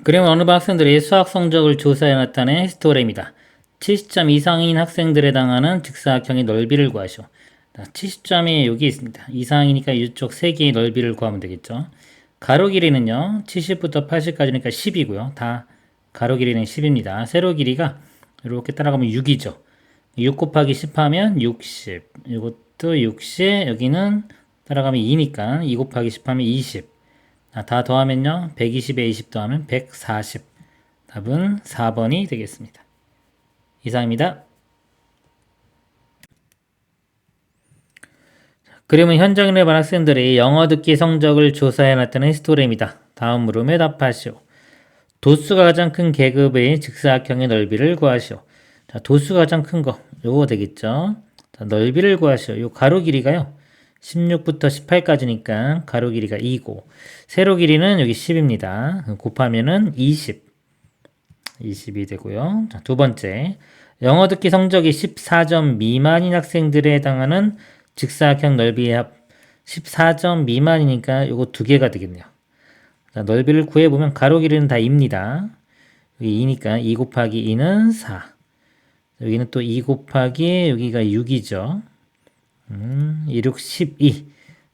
그림은 어느 반 학생들이 수학 성적을 조사해 나타낸 히스토그램입니다. 70점 이상인 학생들에 해당하는 직사각형의 넓이를 구하시오. 70점이 여기 있습니다. 이상이니까 이쪽 3개의 넓이를 구하면 되겠죠. 가로 길이는요. 70부터 80까지니까 10이고요. 다 가로 길이는 10입니다. 세로 길이가 이렇게 따라가면 6이죠. 6 곱하기 10 하면 60. 이것도 60. 여기는 따라가면 2니까 2 곱하기 10 하면 20. 다 더하면요. 120에 20 더하면 140. 답은 4번이 되겠습니다. 이상입니다. 그림은 현장인의 반 학생들이 영어 듣기 성적을 조사해 나타낸 히스토그램입니다. 다음 물음에 답하시오. 도수가 가장 큰 계급의 직사각형의 넓이를 구하시오. 자, 도수가 가장 큰 거, 요거 되겠죠. 자, 넓이를 구하시오. 요 가로 길이가요. 16부터 18까지니까 가로 길이가 2고, 세로 길이는 여기 10입니다. 곱하면은 20이 되고요. 자, 두 번째, 영어 듣기 성적이 14점 미만인 학생들에 해당하는 직사각형 넓이의 합 14점 미만이니까 요거 두 개가 되겠네요. 자, 넓이를 구해보면 가로 길이는 다 2입니다. 여기 2니까 2 곱하기 2는 4. 여기는 또 2 곱하기 여기가 6이죠. 2, 6, 12.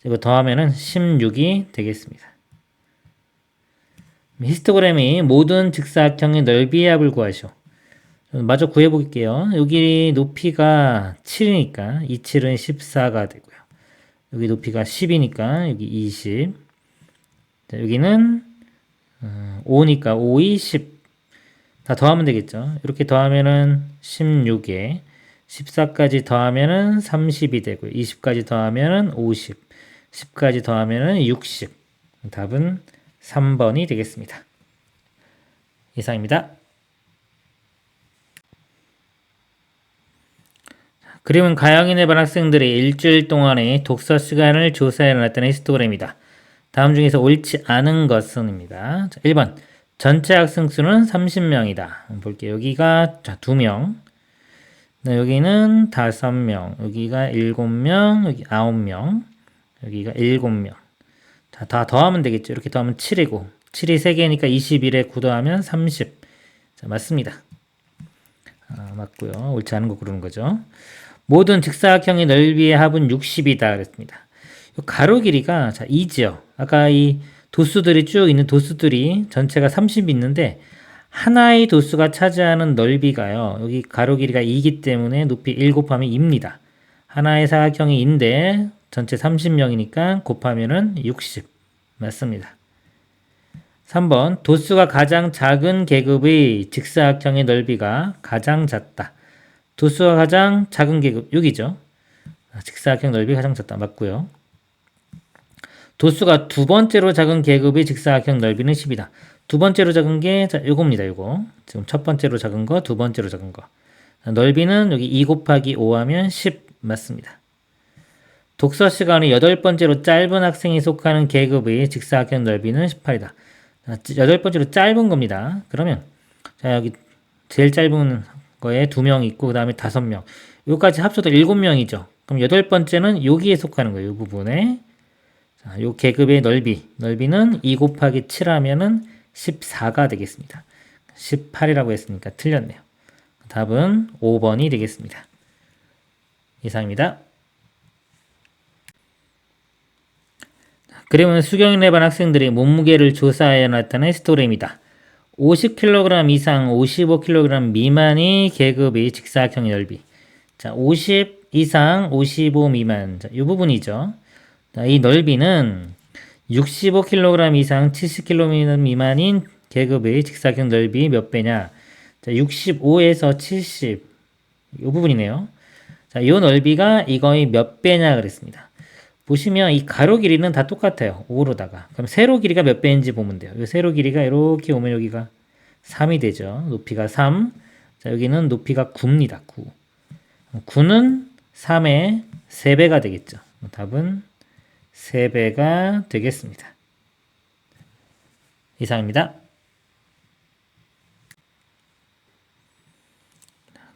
이거 더하면은 16이 되겠습니다. 히스토그램이 모든 직사각형의 넓이의 합을 구하시오. 마저 구해볼게요. 여기 높이가 7이니까 이 7은 14가 되고요. 여기 높이가 10이니까 여기 20. 자, 여기는 5니까 5, 2, 10. 다 더하면 되겠죠. 이렇게 더하면은 16에 14까지 더하면은 30이 되고요. 20까지 더하면은 50. 10까지 더하면은 60. 답은 3번이 되겠습니다. 이상입니다. 그림은 가양인의 반 학생들이 일주일 동안의 독서 시간을 조사해 나타낸 히스토그램이다. 다음 중에서 옳지 않은 것은입니다. 1번 전체 학생 수는 30명이다. 볼게요. 여기가 2명, 여기는 5명, 여기가 7명, 여기 9명, 여기가 7명. 자, 다 더하면 되겠죠. 이렇게 더하면 7이고 7이 3개니까 21에 9 더하면 30. 자, 맞습니다. 맞고요. 옳지 않은 거 고르는 거죠. 모든 직사각형의 넓이의 합은 60이다 그랬습니다. 가로 길이가 2죠. 아까 이 도수들이 쭉 있는 도수들이 전체가 30이 있는데 하나의 도수가 차지하는 넓이가요. 여기 가로 길이가 2이기 때문에 높이 1 곱하면 2입니다. 하나의 사각형이 2인데 전체 30명이니까 곱하면은 60. 맞습니다. 3번 도수가 가장 작은 계급의 직사각형의 넓이가 가장 작다. 도수가 가장 작은 계급 여기죠. 직사각형 넓이 가장 작다. 맞고요. 도수가 두 번째로 작은 계급의 직사각형 넓이는 10이다. 두 번째로 작은 게 요겁니다. 요거. 지금 첫 번째로 작은 거, 두 번째로 작은 거. 넓이는 여기 2 곱하기 5 하면 10 맞습니다. 독서 시간이 8번째로 짧은 학생이 속하는 계급의 직사각형 넓이는 18이다. 8번째로 짧은 겁니다. 그러면 자 여기 제일 짧은 거에 2명 있고 그 다음에 5명. 요까지 합쳐도 7명이죠. 그럼 8번째는 여기에 속하는 거예요. 이 부분에. 자, 요 계급의 넓이는 2 곱하기 7 하면은 14가 되겠습니다. 18이라고 했으니까 틀렸네요. 답은 5번이 되겠습니다. 이상입니다. 그림은 수경인의 반 학생들이 몸무게를 조사하여 나타낸 히스토그램이다. 50kg 이상 55kg 미만이 계급의 직사각형의 넓이. 자, 50 이상 55 미만. 자, 이 부분이죠. 자, 이 넓이는 65kg 이상 70kg 미만인 계급의 직사각형 넓이 몇 배냐? 자, 65에서 70. 이 부분이네요. 자, 이 넓이가 이거의 몇 배냐 그랬습니다. 보시면 이 가로 길이는 다 똑같아요. 5로다가. 그럼 세로 길이가 몇 배인지 보면 돼요. 이 세로 길이가 이렇게 오면 여기가 3이 되죠. 높이가 3. 자, 여기는 높이가 9입니다. 9. 9는 3의 3배가 되겠죠. 답은 3배가 되겠습니다. 이상입니다.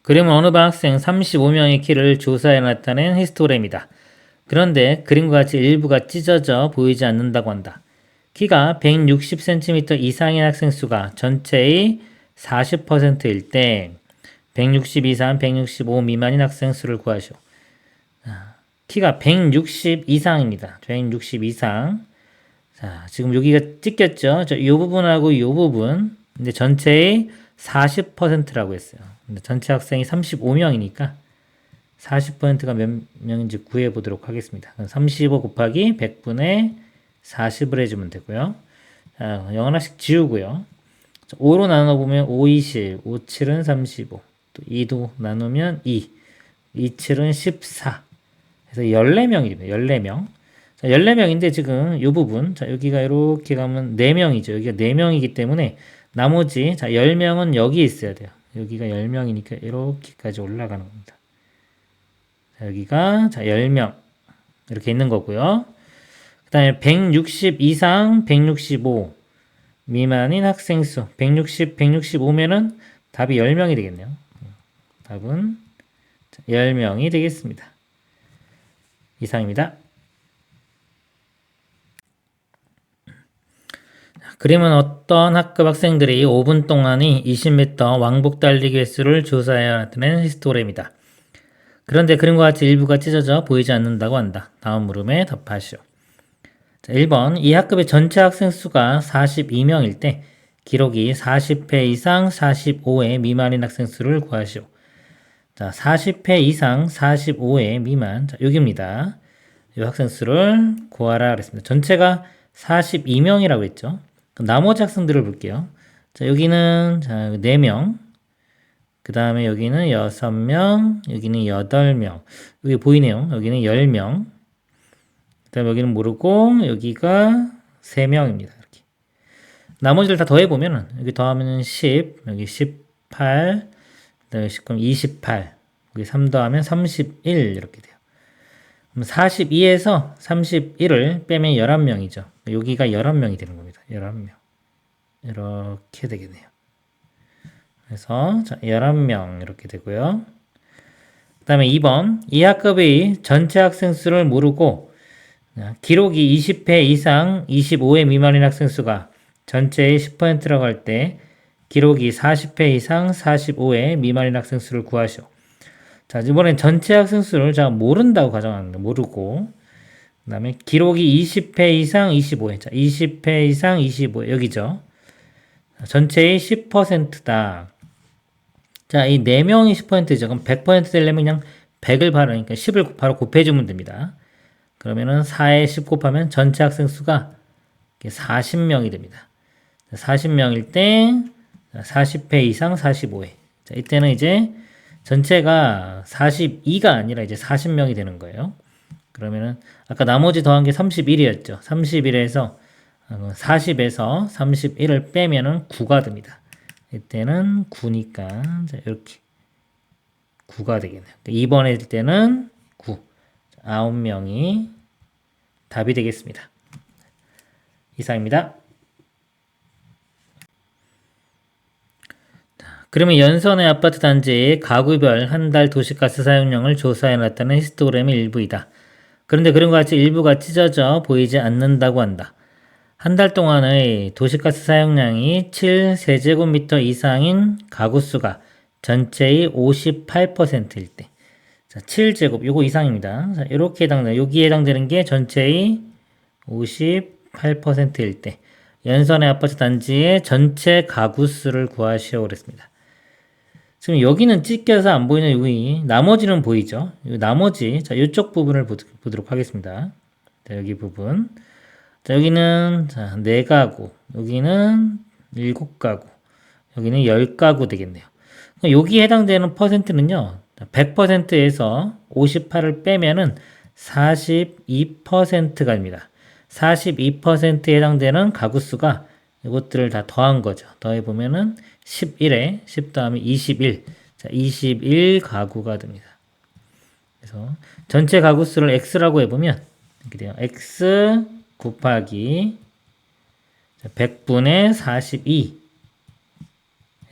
그림은 어느 반 학생 35명의 키를 조사해 나타낸 히스토그램이다. 그런데 그림과 같이 일부가 찢어져 보이지 않는다고 한다. 키가 160cm 이상인 학생 수가 전체의 40%일 때 160 이상, 165 미만인 학생 수를 구하시오. 키가 160 이상입니다. 160 이상. 자, 지금 여기가 찍혔죠? 이 부분하고 이 부분. 근데 전체의 40%라고 했어요. 근데 전체 학생이 35명이니까 40%가 몇 명인지 구해 보도록 하겠습니다. 35 곱하기 100분의 40을 해주면 되고요. 자, 0 하나씩 지우고요. 5로 나눠보면 5, 20, 5, 7은 35, 또 2도 나누면 2, 2, 7은 14. 그래서 14명입니다. 14명. 자, 14명인데 지금 이 부분, 자, 여기가 이렇게 가면 4명이죠. 여기가 4명이기 때문에 나머지, 자, 10명은 여기 있어야 돼요. 여기가 10명이니까 이렇게까지 올라가는 겁니다. 자, 여기가, 자, 10명. 이렇게 있는 거고요. 그 다음에 160 이상, 165 미만인 학생 수. 160, 165면은 답이 10명이 되겠네요. 답은 10명이 되겠습니다. 이상입니다. 그림은 어떤 학급 학생들이 5분 동안이 20m 왕복 달리기 횟수를 조사해야 나타낸 히스토그램이다. 그런데 그림과 같이 일부가 찢어져 보이지 않는다고 한다. 다음 물음에 답하시오. 자, 1번 이 학급의 전체 학생 수가 42명일 때 기록이 40회 이상 45회 미만인 학생 수를 구하시오. 자, 40회 이상 45회 미만. 자, 여기입니다. 이 학생 수를 구하라 그랬습니다. 전체가 42명이라고 했죠. 나머지 학생들을 볼게요. 자, 여기는 자, 4명. 그 다음에 여기는 6명. 여기는 8명. 여기 보이네요. 여기는 10명. 그 다음에 여기는 모르고 여기가 3명입니다. 이렇게. 나머지를 다 더해보면은 여기 더하면 10, 여기 18, 그다음에 10, 28, 여기 3 더하면 31 이렇게 돼요. 그럼 42에서 31을 빼면 11명이죠. 여기가 11명이 되는 겁니다. 11명. 이렇게 되겠네요. 그래서 자, 11명 이렇게 되고요. 그 다음에 2번 이 학급의 전체 학생 수를 모르고 기록이 20회 이상 25회 미만인 학생 수가 전체의 10%라고 할 때 기록이 40회 이상 45회 미만인 학생 수를 구하시오. 자, 이번엔 전체 학생 수를 자 모른다고 가정합니다. 모르고. 그 다음에 기록이 20회 이상 25회. 자, 20회 이상 25회. 여기죠. 전체의 10%다. 자, 이 4명이 10%죠. 그럼 100% 되려면 그냥 100을 바로, 그러니까 10을 바로 곱해주면 됩니다. 그러면은 4에 10 곱하면 전체 학생 수가 40명이 됩니다. 40명일 때 40회 이상 45회. 자, 이때는 이제 전체가 42가 아니라 이제 40명이 되는 거예요. 그러면은 아까 나머지 더한 게 31이었죠. 31에서 40에서 31을 빼면은 9가 됩니다. 이때는 9니까 자, 이렇게 9가 되겠네요. 2번일 때는 9. 9명이 답이 되겠습니다. 이상입니다. 그러면 연선의 아파트 단지의 가구별 한 달 도시가스 사용량을 조사해 놨다는 히스토그램의 일부이다. 그런데 그림과 같이 일부가 찢어져 보이지 않는다고 한다. 한 달 동안의 도시가스 사용량이 7세제곱미터 이상인 가구 수가 전체의 58%일 때. 자, 7제곱, 요거 이상입니다. 자, 이렇게 해당돼요. 여기에 해당되는 게 전체의 58%일 때. 연선의 아파트 단지의 전체 가구 수를 구하시오 그랬습니다. 지금 여기는 찢겨서 안 보이는 여기, 나머지는 보이죠? 이 나머지, 자, 이쪽 부분을 보도록 하겠습니다. 자, 여기 부분. 자, 여기는, 자, 4가구. 여기는 7가구. 여기는 10가구 되겠네요. 여기에 해당되는 퍼센트는요, 100%에서 58을 빼면은 42%가 됩니다. 42%에 해당되는 가구 수가 이것들을 다 더한 거죠. 더해보면은 11에 10 더하면 21. 자, 21 가구가 됩니다. 그래서 전체 가구 수를 x라고 해보면 이렇게 돼요. x 곱하기 100분의 42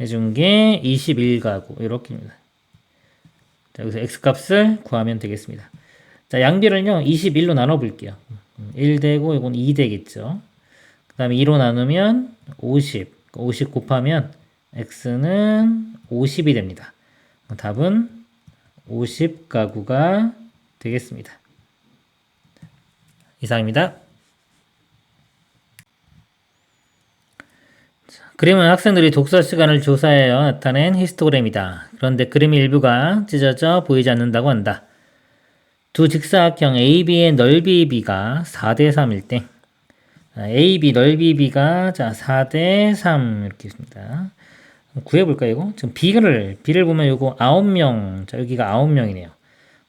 해준 게 21가구 이렇게입니다. 자, 여기서 x값을 구하면 되겠습니다. 자, 양비를요 21로 나눠 볼게요. 1 되고 이건 2 되겠죠. 그 다음에 2로 나누면 50. 50 곱하면 x는 50이 됩니다. 답은 50가구가 되겠습니다. 이상입니다. 그림은 학생들이 독서 시간을 조사하여 나타낸 히스토그램이다. 그런데 그림의 일부가 찢어져 보이지 않는다고 한다. 두 직사각형 AB의 넓이 B가 4대 3일 때 AB 넓이 B가 자 4대 3 이렇게 있습니다. 구해볼까요 이거? 지금 B를 보면 요거 9명 자 여기가 9명이네요.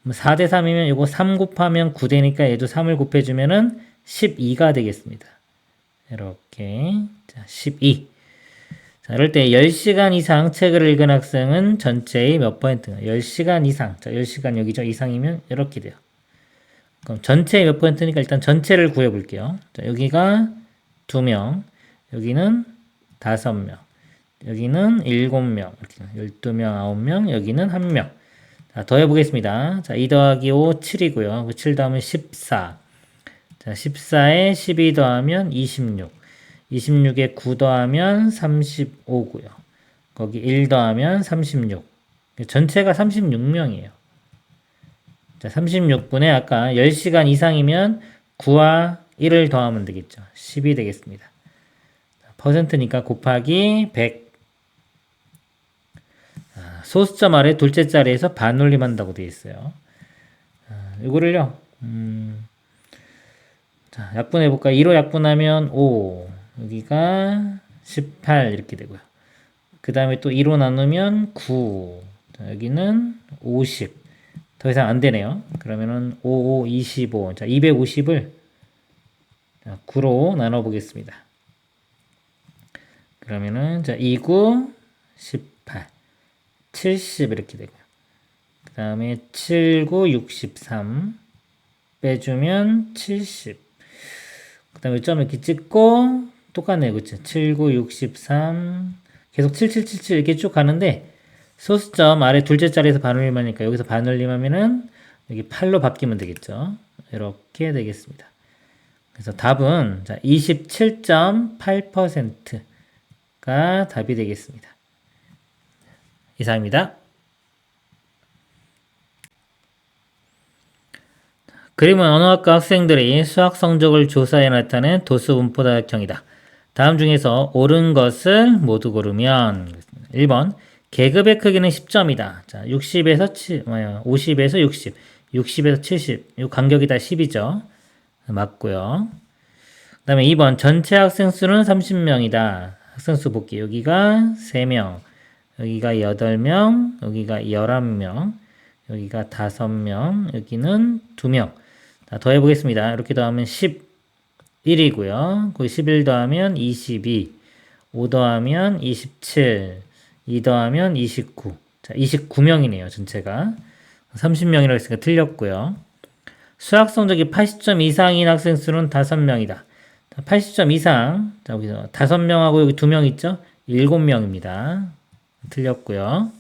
4대 3이면 요거 3 곱하면 9되니까 얘도 3을 곱해주면은 12가 되겠습니다. 이렇게 자 12 자, 이럴 때 10시간 이상 책을 읽은 학생은 전체의 몇 %가? 10시간 이상. 자, 10시간 여기죠. 이상이면 이렇게 돼요. 그럼 전체의 몇 %니까 일단 전체를 구해 볼게요. 자, 여기가 2명, 여기는 5명, 여기는 7명, 이렇게 12명, 9명, 여기는 1명. 자, 더해 보겠습니다. 자, 2 더하기 5, 7이고요. 7 더하면 14. 자, 14에 12 더하면 26. 26에 9 더하면 35고요. 거기 1 더하면 36. 전체가 36명이에요. 자, 36분에 아까 10시간 이상이면 9와 1을 더하면 되겠죠. 10이 되겠습니다. 퍼센트니까 곱하기 100. 소수점 아래 둘째 자리에서 반올림한다고 되어 있어요. 이거를요. 자, 약분해볼까? 2로 약분하면 5. 여기가 18 이렇게 되고요. 그 다음에 또 2로 나누면 9. 자, 여기는 50. 더 이상 안 되네요. 그러면은 5, 5, 25. 자, 250을 9로 나눠 보겠습니다. 그러면은 자, 2, 9, 18. 70 이렇게 되고요. 그 다음에 7, 9, 63. 빼주면 70. 그 다음에 점을 이렇게 찍고 똑같네요. 그쵸? 7, 9, 63 계속 7, 7, 7, 7 이렇게 쭉 가는데 소수점 아래 둘째 자리에서 반올림하니까 여기서 반올림하면은 여기 8로 바뀌면 되겠죠. 이렇게 되겠습니다. 그래서 답은 자 27.8%가 답이 되겠습니다. 이상입니다. 그림은 언어학과 학생들의 수학 성적을 조사해 나타낸 도수 분포 다각형이다. 다음 중에서 옳은 것을 모두 고르면 1번 계급의 크기는 10점이다. 자, 50에서 60, 60에서 70. 이 간격이 다 10이죠. 맞고요. 그 다음에 2번 전체 학생 수는 30명이다. 학생 수 볼게요. 여기가 3명, 여기가 8명, 여기가 11명, 여기가 5명, 여기는 2명. 자, 더해보겠습니다. 이렇게 더하면 11이고요. 거기 11 더하면 22, 5 더하면 27, 2 더하면 29. 자, 29명이네요, 전체가. 30명이라고 했으니까 틀렸고요. 수학 성적이 80점 이상인 학생 수는 5명이다. 80점 이상. 자, 여기서 5명하고 여기 2명 있죠? 7명입니다. 틀렸고요.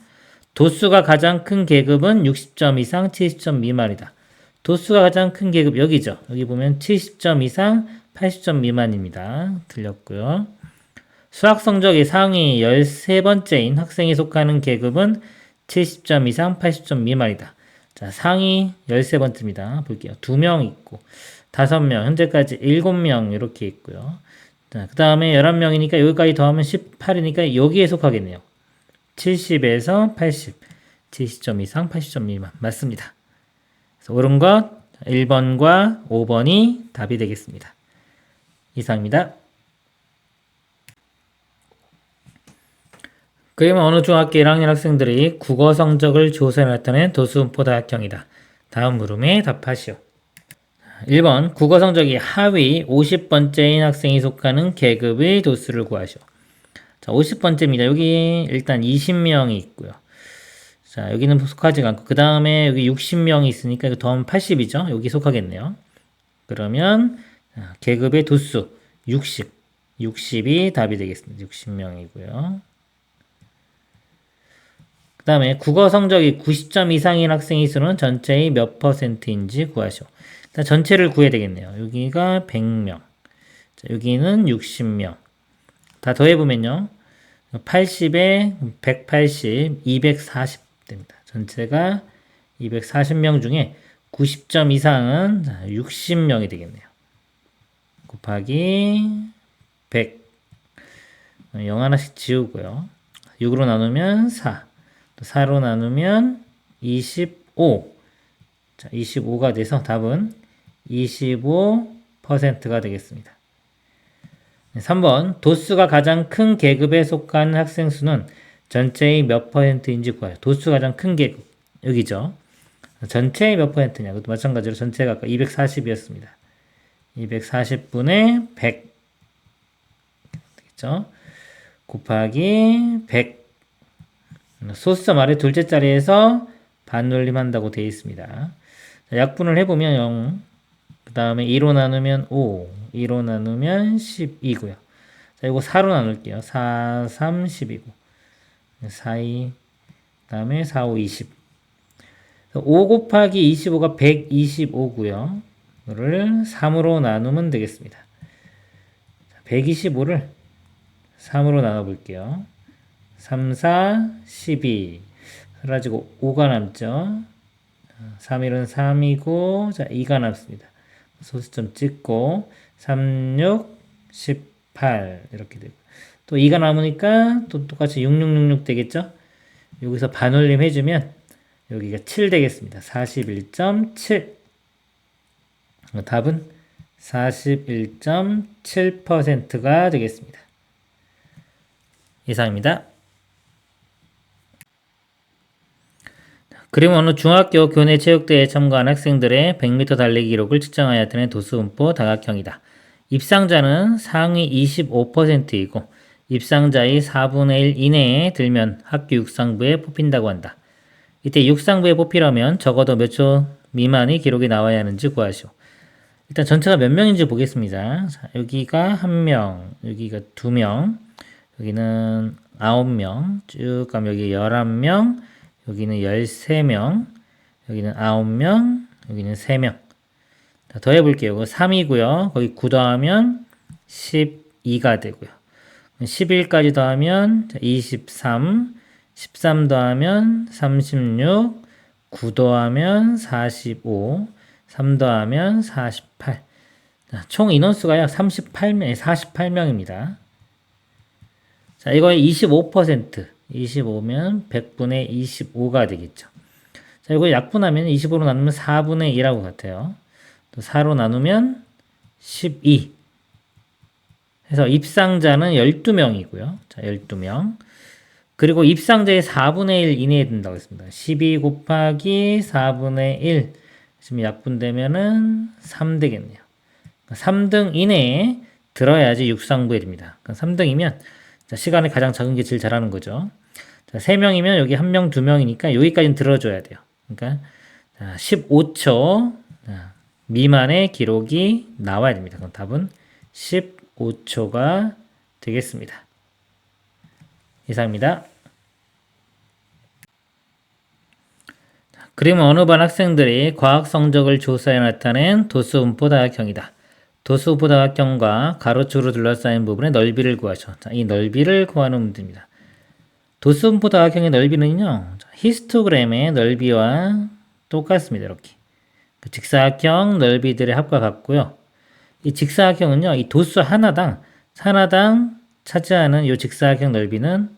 도수가 가장 큰 계급은 60점 이상, 70점 미만이다. 도수가 가장 큰 계급 여기죠. 여기 보면 70점 이상, 80점 미만입니다. 틀렸고요. 수학 성적이 상위 13번째인 학생이 속하는 계급은 70점 이상, 80점 미만이다. 자, 상위 13번째입니다. 볼게요. 2명 있고, 5명, 현재까지 7명 이렇게 있고요. 자, 그 다음에 11명이니까 여기까지 더하면 18이니까 여기에 속하겠네요. 70에서 80, 70점 이상, 80점 미만. 맞습니다. 그래서 옳은 것 1번과 5번이 답이 되겠습니다. 이상입니다. 그림은 어느 중학교 1학년 학생들이 국어 성적을 조사해 나타낸 도수분포 다각형이다. 다음 물음에 답하시오. 1번 국어 성적이 하위 50번째인 학생이 속하는 계급의 도수를 구하시오. 자, 50번째입니다. 여기 일단 20명이 있고요. 자, 여기는 속하지가 않고 그 다음에 여기 60명이 있으니까 이거 더하면 80이죠. 여기 속하겠네요. 그러면 계급의 도수 60이 답이 되겠습니다. 60명이고요. 그 다음에 국어 성적이 90점 이상인 학생의 수는 전체의 몇 %인지 구하시오. 일단 전체를 구해야 되겠네요. 여기가 100명. 자, 여기는 60명. 다 더해보면요. 80에 180, 240 됩니다. 전체가 240명 중에 90점 이상은 60명이 되겠네요. 곱하기 100. 0 하나씩 지우고요. 6으로 나누면 4. 또 4로 나누면 25. 자, 25가 돼서 답은 25%가 되겠습니다. 3번. 도수가 가장 큰 계급에 속한 학생 수는 전체의 몇 %인지 구하여. 도수 가장 큰 계급. 여기죠. 전체의 몇 %냐. 그것도 마찬가지로 전체가 아까 240이었습니다. 240분의 100. 되겠죠? 곱하기 100. 소수점 아래 둘째 자리에서 반올림 한다고 되어 있습니다. 자, 약분을 해보면 0. 그 다음에 2로 나누면 5. 2로 나누면 12고요. 자, 이거 4로 나눌게요. 4, 3, 12고. 4, 2. 그 다음에 4, 5, 20. 5 곱하기 25가 125고요. 이거를 3으로 나누면 되겠습니다. 125를 3으로 나눠볼게요. 3, 4, 12. 사라지고 5가 남죠. 3일은 3이고, 자, 2가 남습니다. 소수점 찍고, 3, 6, 18. 이렇게 되고. 또 2가 남으니까 또 똑같이 6666 되겠죠? 여기서 반올림 해주면 여기가 7 되겠습니다. 41.7. 답은 41.7%가 되겠습니다. 이상입니다. 그림 어느 중학교 교내 체육대회에 참가한 학생들의 100m 달리기 기록을 측정하여 나타낸 도수분포 다각형이다. 입상자는 상위 25%이고 입상자의 4분의 1 이내에 들면 학교 육상부에 뽑힌다고 한다. 이때 육상부에 뽑히려면 적어도 몇 초 미만의 기록이 나와야 하는지 구하시오. 일단 전체가 몇 명인지 보겠습니다. 자, 여기가 1명, 여기가 2명, 여기는 9명, 쭉 가면 여기 11명, 여기는 13명, 여기는 9명, 여기는 3명. 자, 더해볼게요. 3이고요. 거기 9 더하면 12가 되고요. 11까지 더하면 23, 13 더하면 36, 9 더하면 45, 3 더하면 48. 자, 총 인원수가요, 48명입니다. 자, 이거의 25%. 25면 100분의 25가 되겠죠. 자, 이거 약분하면 25로 나누면 4분의 2라고 같아요. 또 4로 나누면 12. 해서 입상자는 12명이고요. 자, 12명. 그리고 입상자의 4분의 1 이내에 든다고 했습니다. 12 곱하기 4분의 1. 지금 약분되면은 3 되겠네요. 3등 이내에 들어야지 육상부에 됩니다. 3등이면 시간이 가장 작은 게 제일 잘하는 거죠. 자, 3명이면 여기 1명, 2명이니까 여기까지는 들어줘야 돼요. 그러니까 15초 미만의 기록이 나와야 됩니다. 그럼 답은 15초가 되겠습니다. 이상입니다. 그림은 어느 반 학생들이 과학 성적을 조사해 나타낸 도수분포 다각형이다. 도수분포 다각형과 가로축으로 둘러싸인 부분의 넓이를 구하죠. 자, 이 넓이를 구하는 문제입니다. 도수분포 다각형의 넓이는요, 히스토그램의 넓이와 똑같습니다. 이렇게. 그 직사각형 넓이들의 합과 같고요. 이 직사각형은요, 이 도수 하나당 차지하는 이 직사각형 넓이는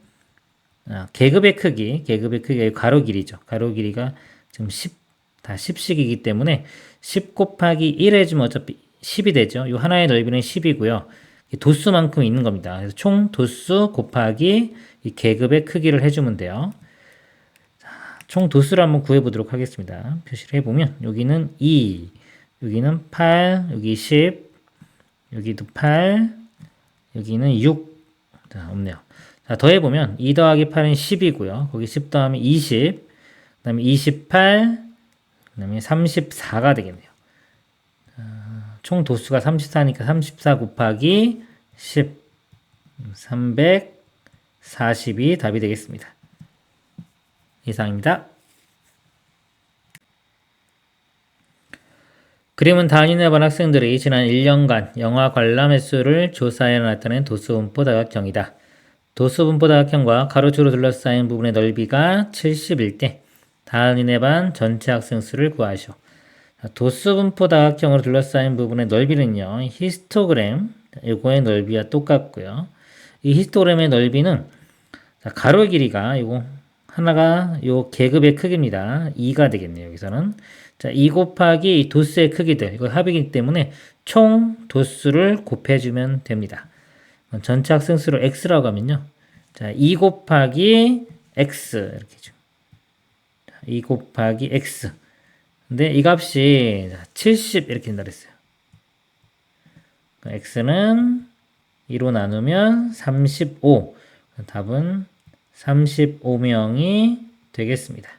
계급의 크기가 가로 길이죠. 가로 길이가 지금 10씩이기 때문에 10 곱하기 1 해주면 어차피 10이 되죠. 이 하나의 넓이는 10이고요. 도수만큼 있는 겁니다. 그래서 총 도수 곱하기 이 계급의 크기를 해주면 돼요. 자, 총 도수를 한번 구해보도록 하겠습니다. 표시를 해보면 여기는 2, 여기는 8, 여기 10, 여기도 8, 여기는 6. 자, 없네요. 자, 더해보면 2 더하기 8은 10이고요. 거기 10 더하면 20, 그 다음에 28, 그 다음에 34가 되겠네요. 총 도수가 34니까 34 곱하기 10, 340이 답이 되겠습니다. 이상입니다. 그림은 다니네반 학생들이 지난 1년간 영화 관람 횟수를 조사해 나타낸 도수분포 다각형이다. 도수분포 다각형과 가로주로 둘러싸인 부분의 넓이가 71대 다니네반 전체 학생 수를 구하시오. 도수분포 다각형으로 둘러싸인 부분의 넓이는요. 히스토그램 이거의 넓이와 똑같고요. 이 히스토그램의 넓이는 가로 길이가 이거 하나가 요 계급의 크기입니다. 2가 되겠네요. 여기서는 자, 2 곱하기 이 도수의 크기들 이거 합이기 때문에 총 도수를 곱해주면 됩니다. 전체 학생 수를 x라고 하면요. 자, 2 곱하기 x 이렇게 죠. 2 곱하기 x. 근데 이 값이 70 이렇게 된다 그랬어요. x는 2로 나누면 35. 답은 35명이 되겠습니다.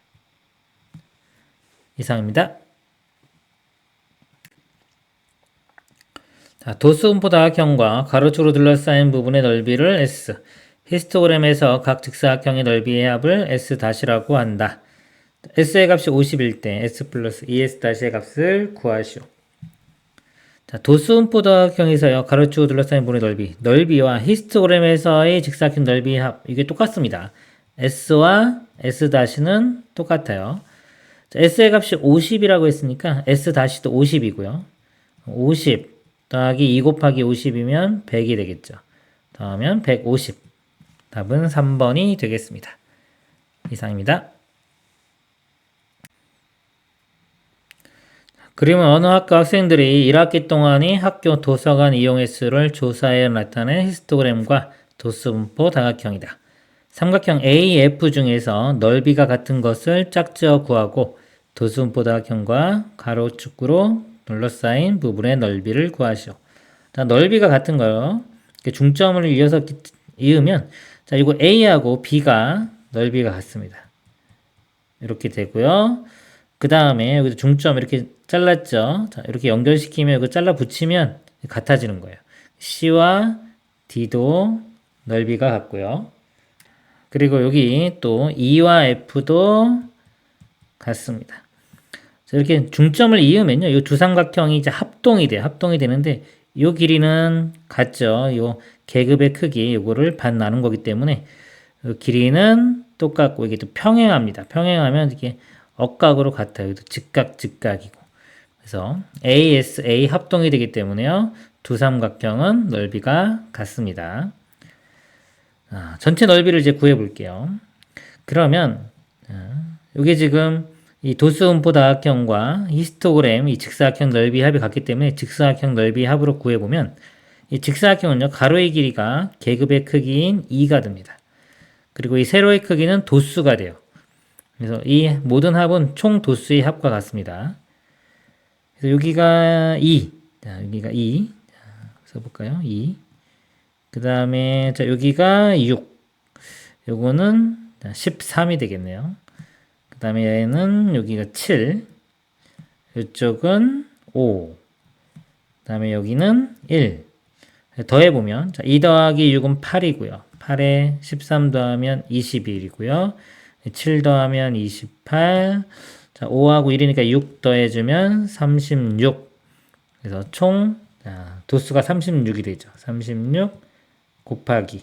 이상입니다. 자, 도수분포 다각형과 가로축으로 둘러싸인 부분의 넓이를 S, 히스토그램에서 각 직사각형의 넓이의 합을 S-라고 한다. S의 값이 51대 S 플러스 ES-의 값을 구하시오. 자, 도수분포 다각형에서요. 가로축으로 둘러싸인 부분의 넓이와 히스토그램에서의 직사각형 넓이의 합 이게 똑같습니다. S와 S-는 똑같아요. 자, S의 값이 50이라고 했으니까 S-도 50이고요. 50 더하기 2 곱하기 50이면 100이 되겠죠. 더하면 150. 답은 3번이 되겠습니다. 이상입니다. 그림은 어느 학과 학생들이 1학기 동안의 학교 도서관 이용 횟수를 조사해 나타낸 히스토그램과 도수분포 다각형이다. 삼각형 AF 중에서 넓이가 같은 것을 짝지어 구하고 도수분포 다각형과 가로축으로 둘러싸인 부분의 넓이를 구하시오. 자, 넓이가 같은 거요. 중점을 이으면 자, 이거 A하고 B가 넓이가 같습니다. 이렇게 되고요. 그 다음에 여기서 중점 이렇게 잘랐죠. 자, 이렇게 연결시키면 이거 잘라 붙이면 같아지는 거예요. C와 D도 넓이가 같고요. 그리고 여기 또 E와 F도 같습니다. 자, 이렇게 중점을 이으면요. 이 두 삼각형이 이제 합동이 돼요. 합동이 되는데 이 길이는 같죠. 이 계급의 크기 요거를 반 나눈 거기 때문에 길이는 똑같고 이게 또 평행합니다. 평행하면 이게 억각으로 같아요. 직각이고. 그래서 ASA 합동이 되기 때문에요. 두 삼각형은 넓이가 같습니다. 전체 넓이를 이제 구해 볼게요. 그러면 이게 지금 이 도수분포 다각형과 히스토그램 이 직사각형 넓이 합이 같기 때문에 직사각형 넓이 합으로 구해 보면 이 직사각형은요. 가로의 길이가 계급의 크기인 2가 됩니다. 그리고 이 세로의 크기는 도수가 돼요. 그래서 이 모든 합은 총 도수의 합과 같습니다. 그래서 여기가 2. 자, 여기가 2. 자, 써볼까요? 2. 그 다음에, 자, 여기가 6. 요거는 13이 되겠네요. 그 다음에 얘는 여기가 7. 이쪽은 5. 그 다음에 여기는 1. 더해보면, 자, 2 더하기 6은 8이고요. 8에 13 더하면 21이고요. 7 더하면 28. 자, 5하고 1이니까 6 더해주면 36. 그래서 총, 도수가 36이 되죠. 36 곱하기.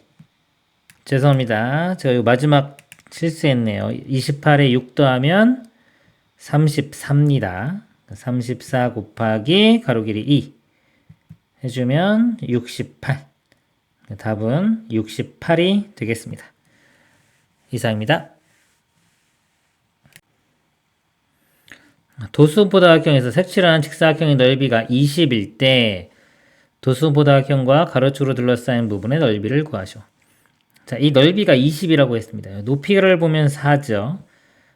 죄송합니다. 제가 이 마지막 실수했네요. 28에 6 더하면 34입니다. 34 곱하기 가로 길이 2 해주면 68. 답은 68이 되겠습니다. 이상입니다. 도수분포 다각형에서 색칠한 직사각형의 넓이가 20일 때 도수분포 다각형과 가로축으로 둘러싸인 부분의 넓이를 구하시오. 자, 이 넓이가 20이라고 했습니다. 높이를 보면 4죠.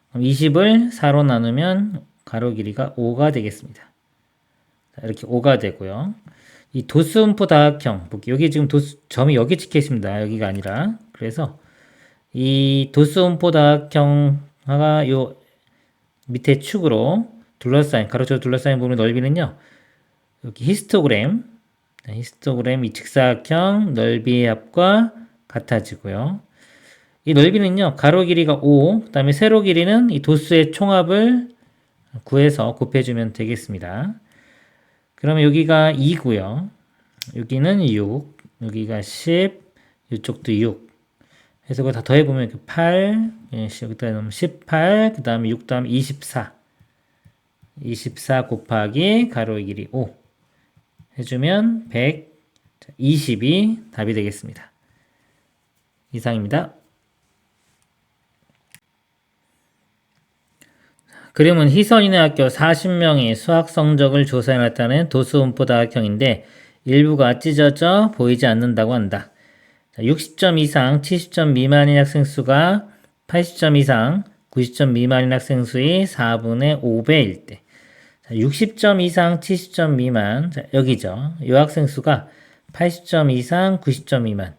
그럼 20을 4로 나누면 가로 길이가 5가 되겠습니다. 자, 이렇게 5가 되고요. 이 도수분포 다각형, 여기 지금 점이 여기 찍혀 있습니다. 여기가 아니라. 그래서 이 도수분포 다각형과 요 밑에 축으로 둘러싸인, 가로축으로 둘러싸인 부분의 넓이는요. 여기 히스토그램 이 직사각형 넓이의 합과 같아지고요. 이 넓이는요. 가로 길이가 5, 그 다음에 세로 길이는 이 도수의 총합을 구해서 곱해주면 되겠습니다. 그러면 여기가 2고요. 여기는 6, 여기가 10, 이쪽도 6. 해서 그거 다 더해보면 8, 여기다 18, 그 다음에 6 다음에 24. 24 곱하기 가로의 길이 5 해주면 120이 답이 되겠습니다. 이상입니다. 그림은 희선이네 학교 40명이 수학 성적을 조사해놨다는 도수분포다각형인데 일부가 찢어져 보이지 않는다고 한다. 60점 이상 70점 미만인 학생 수가 80점 이상 90점 미만인 학생 수의 4분의 5배일 때 60점 이상 70점 미만, 여기죠. 이 학생 수가 80점 이상 90점 미만,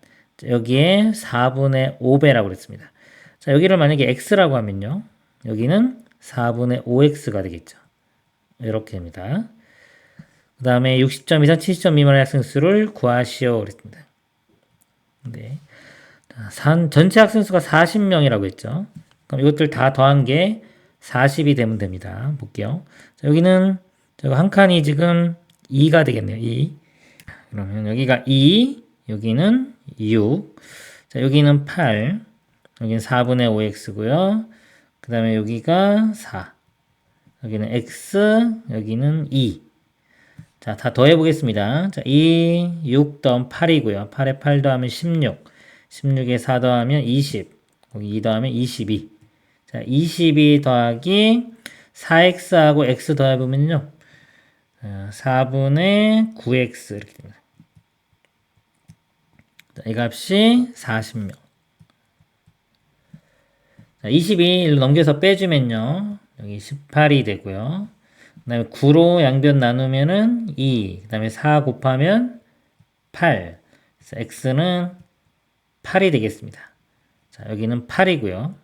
여기에 4분의 5배라고 그랬습니다. 자, 여기를 만약에 x라고 하면요, 여기는 4분의 5x가 되겠죠. 이렇게 됩니다. 그 다음에 60점 이상 70점 미만의 학생 수를 구하시오 그랬습니다. 네. 전체 학생 수가 40명이라고 했죠. 그럼 이것들 다 더한 게 40이 되면 됩니다. 볼게요. 자, 여기는 저거 한 칸이 지금 2가 되겠네요. 2. 그러면 여기가 2, 여기는 6, 자, 여기는 8, 여기는 4분의 5x고요. 그 다음에 여기가 4, 여기는 x, 여기는 2. 자, 다 더해 보겠습니다. 자, 2, 6 더하면 8이고요. 8에 8 더하면 16, 16에 4 더하면 20, 여기 2 더하면 22. 자, 22 더하기 4x하고 x 더해보면요. 4분의 9x 이렇게 됩니다. 자, 이 값이 40명. 자, 22를 넘겨서 빼주면요. 여기 18이 되고요. 그 다음에 9로 양변 나누면은 2. 그 다음에 4 곱하면 8. 그래서 x는 8이 되겠습니다. 자, 여기는 8이고요.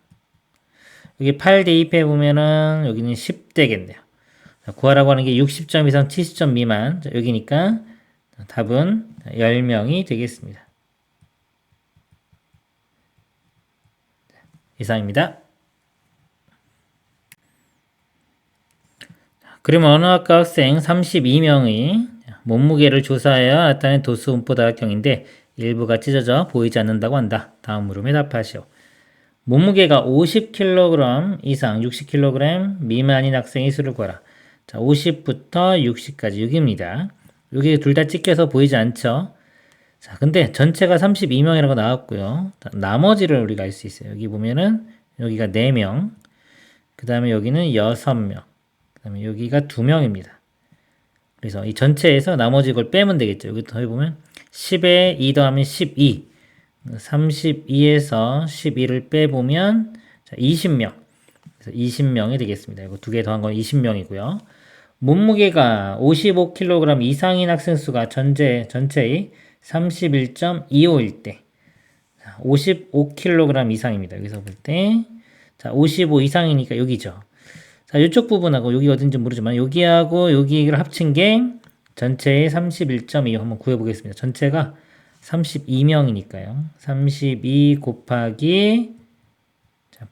여기 8 대입해 보면은 여기는 10 되겠네요. 자, 구하라고 하는 게 60점 이상 70점 미만. 자, 여기니까 답은 10명이 되겠습니다. 이상입니다. 그러면 어느 학과 학생 32명의 몸무게를 조사하여 나타낸 도수분포다각형인데 일부가 찢어져 보이지 않는다고 한다. 다음 물음에 답하시오. 몸무게가 50kg 이상 60kg 미만인 학생의 수를 구하라. 자, 50부터 60까지 6입니다. 여기 둘 다 찍혀서 보이지 않죠? 자, 근데 전체가 32명이라고 나왔고요. 나머지를 우리가 알 수 있어요. 여기 보면은 여기가 4명, 그 다음에 여기는 6명, 그 다음에 여기가 2명입니다. 그래서 이 전체에서 나머지 걸 빼면 되겠죠. 여기 더해보면 10에 2 더하면 12, 32에서 12를 빼보면 20명. 그래서 20명이 되겠습니다. 이거 두 개 더한 건 20명이고요. 몸무게가 55kg 이상인 학생 수가 전체의 31.25일 때 55kg 이상입니다. 여기서 볼 때, 자, 55 이상이니까 여기죠. 자, 이쪽 부분하고 여기 어딘지 모르지만 여기하고 여기를 합친 게 전체의 31.25 한번 구해보겠습니다. 전체가 32명이니까요. 32 곱하기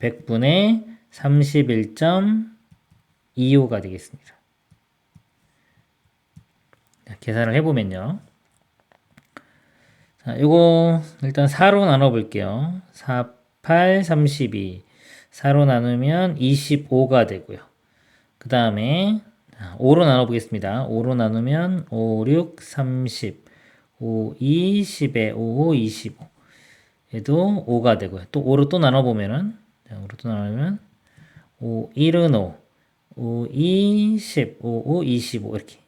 100분의 31.25가 되겠습니다. 자, 계산을 해보면요. 자, 요거 일단 4로 나눠볼게요. 4, 8, 32. 4로 나누면 25가 되고요. 그 다음에 5로 나눠보겠습니다. 5로 나누면 5, 6, 30. 5, 2, 10에 5, 25. 얘도 5가 되고요. 또 5로 또 나눠보면은, 5로 또 나누면 5, 1은 5. 5, 2, 10. 5, 5, 25. 이렇게.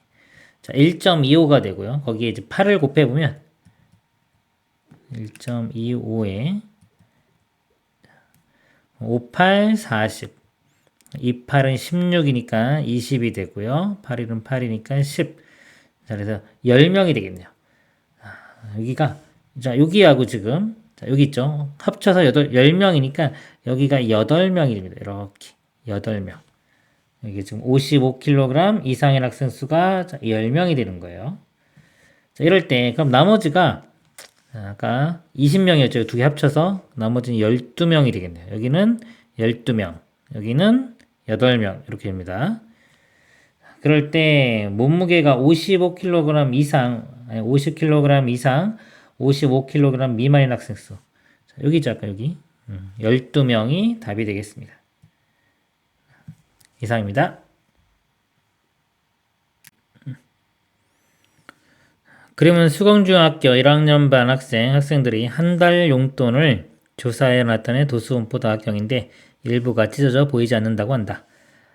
자, 1.25가 되고요. 거기에 이제 8을 곱해보면 1.25에 5, 8, 40. 2, 8은 16이니까 20이 되고요. 8, 1은 8이니까 10. 자, 그래서 10명이 되겠네요. 여기가, 자, 여기하고 지금, 자, 여기 있죠. 합쳐서 10명이니까 여기가 8명이 됩니다. 이렇게. 8명. 여기 지금 55kg 이상의 학생 수가 10명이 되는 거예요. 자, 이럴 때, 그럼 나머지가, 아까 20명이었죠. 두 개 합쳐서 나머지는 12명이 되겠네요. 여기는 12명, 여기는 8명 이렇게 됩니다. 그럴 때 몸무게가 55kg 이상, 아니 50kg 이상, 55kg 미만인 학생 수. 자, 여기죠, 아까 여기. 12명이 답이 되겠습니다. 이상입니다. 그러면 수공중학교 1학년 반 학생들이 한 달 용돈을 조사해 나타낸 도수원포다학경인데 일부가 찢어져 보이지 않는다고 한다.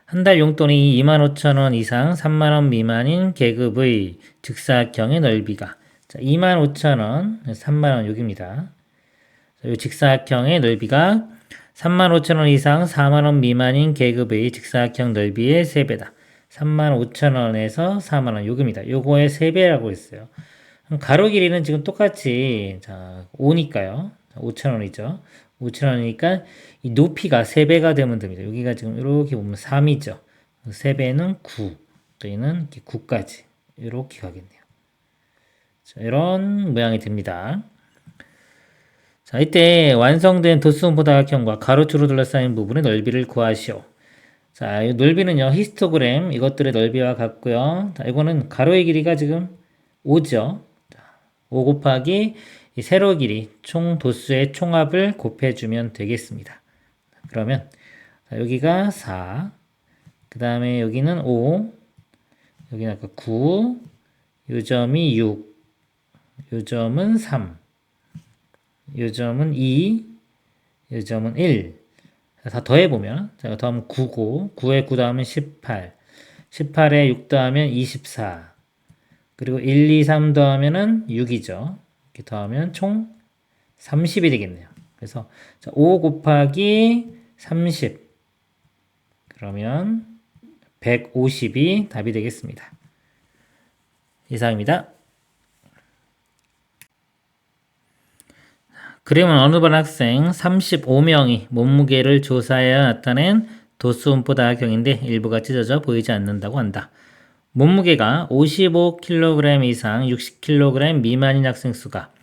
한 달 용돈이 25,000원 이상 30,000원 미만인 계급의 직사각형의 넓이가 25,000원, 30,000원 여기입니다. 이 직사각형의 넓이가 35,000원 이상 40,000원 미만인 계급의 직사각형 넓이의 3배다. 35,000원에서 40,000원 요금이다. 요거의 3배라고 했어요. 가로 길이는 지금 똑같이 자 5니까요. 5,000원이죠. 5,000원이니까 이 높이가 3배가 되면 됩니다. 여기가 지금 이렇게 보면 3이죠. 3배는 9. 저희는 이렇게 9까지 이렇게 가겠네요. 자, 이런 모양이 됩니다. 자, 이때 완성된 도수원포다각형과 가로주로 둘러싸인 부분의 넓이를 구하시오. 자, 이 넓이는요, 히스토그램 이것들의 넓이와 같고요. 자, 이거는 가로의 길이가 지금 5죠. 자, 5 곱하기 이 세로 길이 총 도수의 총합을 곱해주면 되겠습니다. 그러면 자, 여기가 4, 그 다음에 여기는 5, 여기는 아까 9, 요 점이 6, 요 점은 3, 요 점은 2, 요 점은 1. 다 더해보면, 자, 더하면 9고, 9에 9 더하면 18, 18에 6 더하면 24, 그리고 1, 2, 3 더하면은 6이죠. 이렇게 더하면 총 30이 되겠네요. 그래서, 자, 5 곱하기 30. 그러면 150이 답이 되겠습니다. 이상입니다. 그림은 어느 반 학생 35명이 몸무게를 조사하여 나타낸 도수원포다각형인데 일부가 찢어져 보이지 않는다고 한다. 몸무게가 55kg 이상 60kg 미만인 학생 수가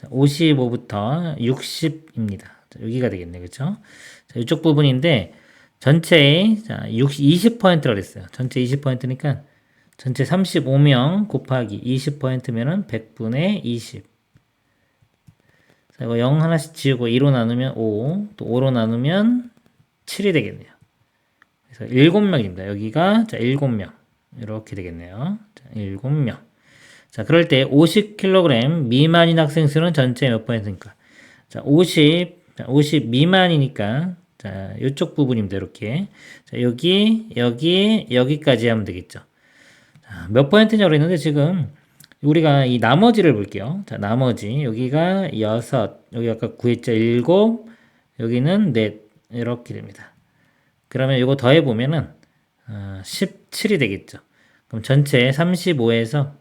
55부터 60입니다. 여기가 되겠네요. 그렇죠? 자, 이쪽 부분인데 전체의 20%라고 그랬어요. 전체 20%니까 전체 35명 곱하기 20%면은 100분의 20. 자, 이거 0 하나씩 지우고 2로 나누면 5, 또 5로 나누면 7이 되겠네요. 그래서 7명입니다. 여기가, 자, 7명. 이렇게 되겠네요. 자, 7명. 자, 그럴 때 50kg 미만인 학생 수는 전체 몇 %입니까? 자, 50 미만이니까, 자, 이쪽 부분입니다. 이렇게. 자, 여기까지 하면 되겠죠. 자, 몇 %냐고 그랬는데 지금, 우리가 이 나머지를 볼게요. 자, 나머지. 여기가 6, 여기 아까 구했죠. 7, 여기는 4, 이렇게 됩니다. 그러면 이거 더해보면은, 17이 되겠죠. 그럼 전체 35에서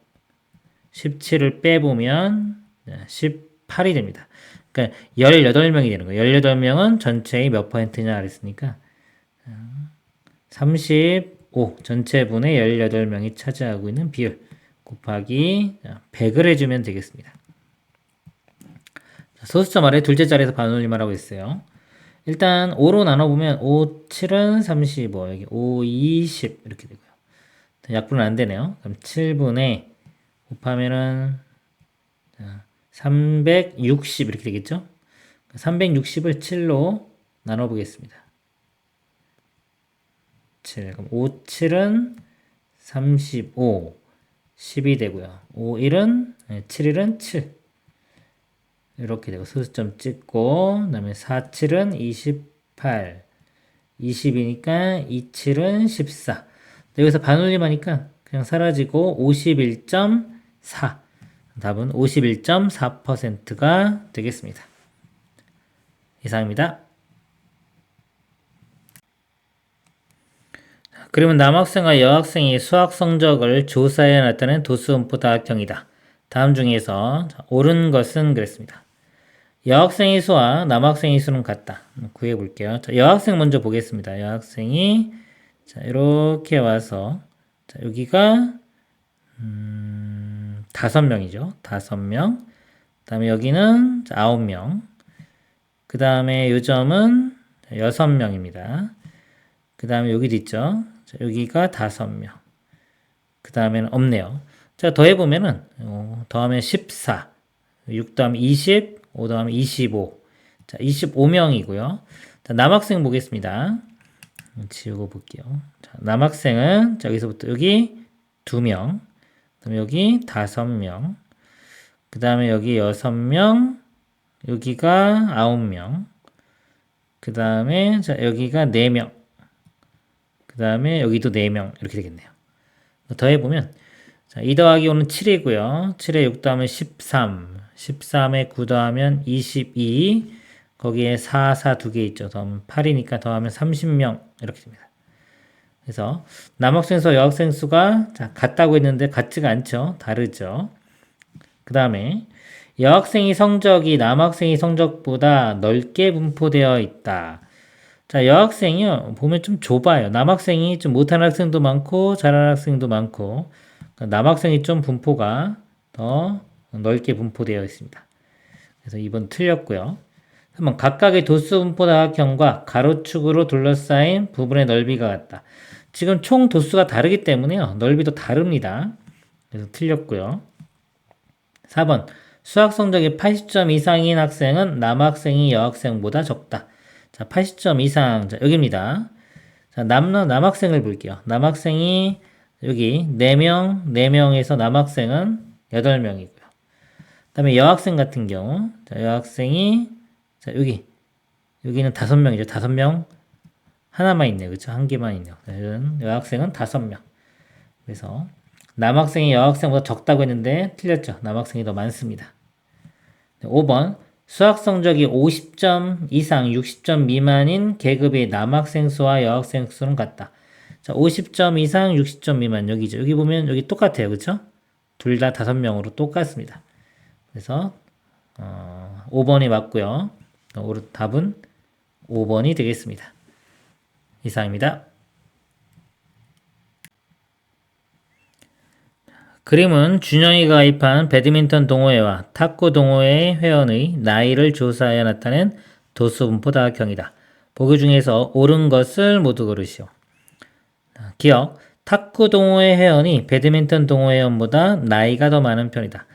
17을 빼보면 18이 됩니다. 그러니까 18명이 되는 거예요. 18명은 전체의 몇 %냐 그랬으니까, 35, 전체 분의 18명이 차지하고 있는 비율. 곱하기 100을 해주면 되겠습니다. 소수점 아래 둘째 자리에서 반올림을 하고 있어요. 일단 5로 나눠보면 5, 7은 35, 여기 5, 20 이렇게 되고요. 약분은 안 되네요. 그럼 7분의 곱하면은 360 이렇게 되겠죠? 360을 7로 나눠보겠습니다. 7, 그럼 5, 7은 35, 10이 되고요. 5, 1은, 7, 1은 7. 이렇게 되고, 소수점 찍고, 그 다음에 4, 7은 28. 20이니까 2, 7은 14. 여기서 반올림 하니까 그냥 사라지고 51.4. 답은 51.4%가 되겠습니다. 이상입니다. 그러면 남학생과 여학생이 수학 성적을 조사해 나타낸 도수원포다각형이다. 다음 중에서 옳은 것은 그랬습니다. 여학생의 수와 남학생의 수는 같다. 구해볼게요. 자, 여학생 먼저 보겠습니다. 여학생이 자, 이렇게 와서 자, 여기가 5명이죠. 5명. 그 다음에 여기는 9명. 그 다음에 요 점은 6명입니다. 그 다음에 여기도 있죠. 자, 여기가 5명. 그 다음에는 없네요. 자, 더해보면은, 더하면 14, 6 더하면 20, 5 더하면 25. 자, 25명이고요. 자, 남학생 보겠습니다. 지우고 볼게요. 자, 남학생은, 자, 여기서부터 여기 2명, 그 다음에 여기 5명, 그 다음에 여기 6명, 여기가 9명, 그 다음에, 자, 여기가 4명, 그 다음에 여기도 4명, 이렇게 되겠네요. 더해보면, 자, 2 더하기 5는 7이고요. 7에 6 더하면 13, 13에 9 더하면 22, 거기에 4, 4 두 개 있죠. 더하면 8이니까 더하면 30명, 이렇게 됩니다. 그래서 남학생 수와 여학생 수가 자, 같다고 했는데 같지가 않죠. 다르죠. 그 다음에 여학생의 성적이 남학생의 성적보다 넓게 분포되어 있다. 자, 여학생이요. 보면 좀 좁아요. 남학생이 좀 못하는 학생도 많고 잘하는 학생도 많고 그러니까 남학생이 좀 분포가 더 넓게 분포되어 있습니다. 그래서 2번 틀렸고요. 한번 각각의 도수 분포 다각형과 가로축으로 둘러싸인 부분의 넓이가 같다. 지금 총 도수가 다르기 때문에요. 넓이도 다릅니다. 그래서 틀렸고요. 4번 수학 성적이 80점 이상인 학생은 남학생이 여학생보다 적다. 자, 80점 이상. 자, 여기입니다. 자, 남학생을 볼게요. 남학생이 여기 4명, 4명에서 남학생은 8명이고요. 그 다음에 여학생 같은 경우, 자, 여학생이, 자, 여기는 5명이죠. 5명. 하나만 있네요. 그쵸? 한 개만 있네요. 여학생은 5명. 그래서, 남학생이 여학생보다 적다고 했는데, 틀렸죠. 남학생이 더 많습니다. 5번. 수학 성적이 50점 이상 60점 미만인 계급의 남학생 수와 여학생 수는 같다. 자, 50점 이상 60점 미만 여기죠. 여기 보면 여기 똑같아요. 그쵸? 둘 다 5명으로 똑같습니다. 그래서 5번이 맞고요. 답은 5번이 되겠습니다. 이상입니다. 그림은 준영이가 가입한 배드민턴 동호회와 탁구 동호회 회원의 나이를 조사하여 나타낸 도수 분포 다각형이다. 보기 중에서 옳은 것을 모두 고르시오. 기억, 탁구 동호회 회원이 배드민턴 동호회 회원보다 나이가 더 많은 편이다.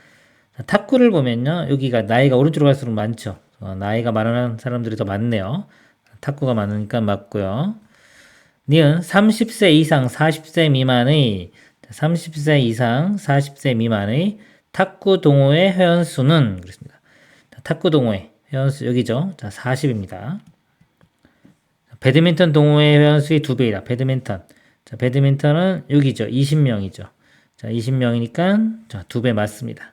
탁구를 보면요. 여기가 나이가 오른쪽으로 갈수록 많죠. 나이가 많은 사람들이 더 많네요. 탁구가 많으니까 맞고요. 니은 30세 이상 40세 미만의 30세 이상 40세 미만의 탁구 동호회 회원 수는 그렇습니다. 탁구 동호회 회원 수 여기죠. 자, 40입니다. 배드민턴 동호회 회원 수의 2배이다. 배드민턴. 자, 배드민턴은 여기죠. 20명이죠. 자, 20명이니까 자, 2배 맞습니다.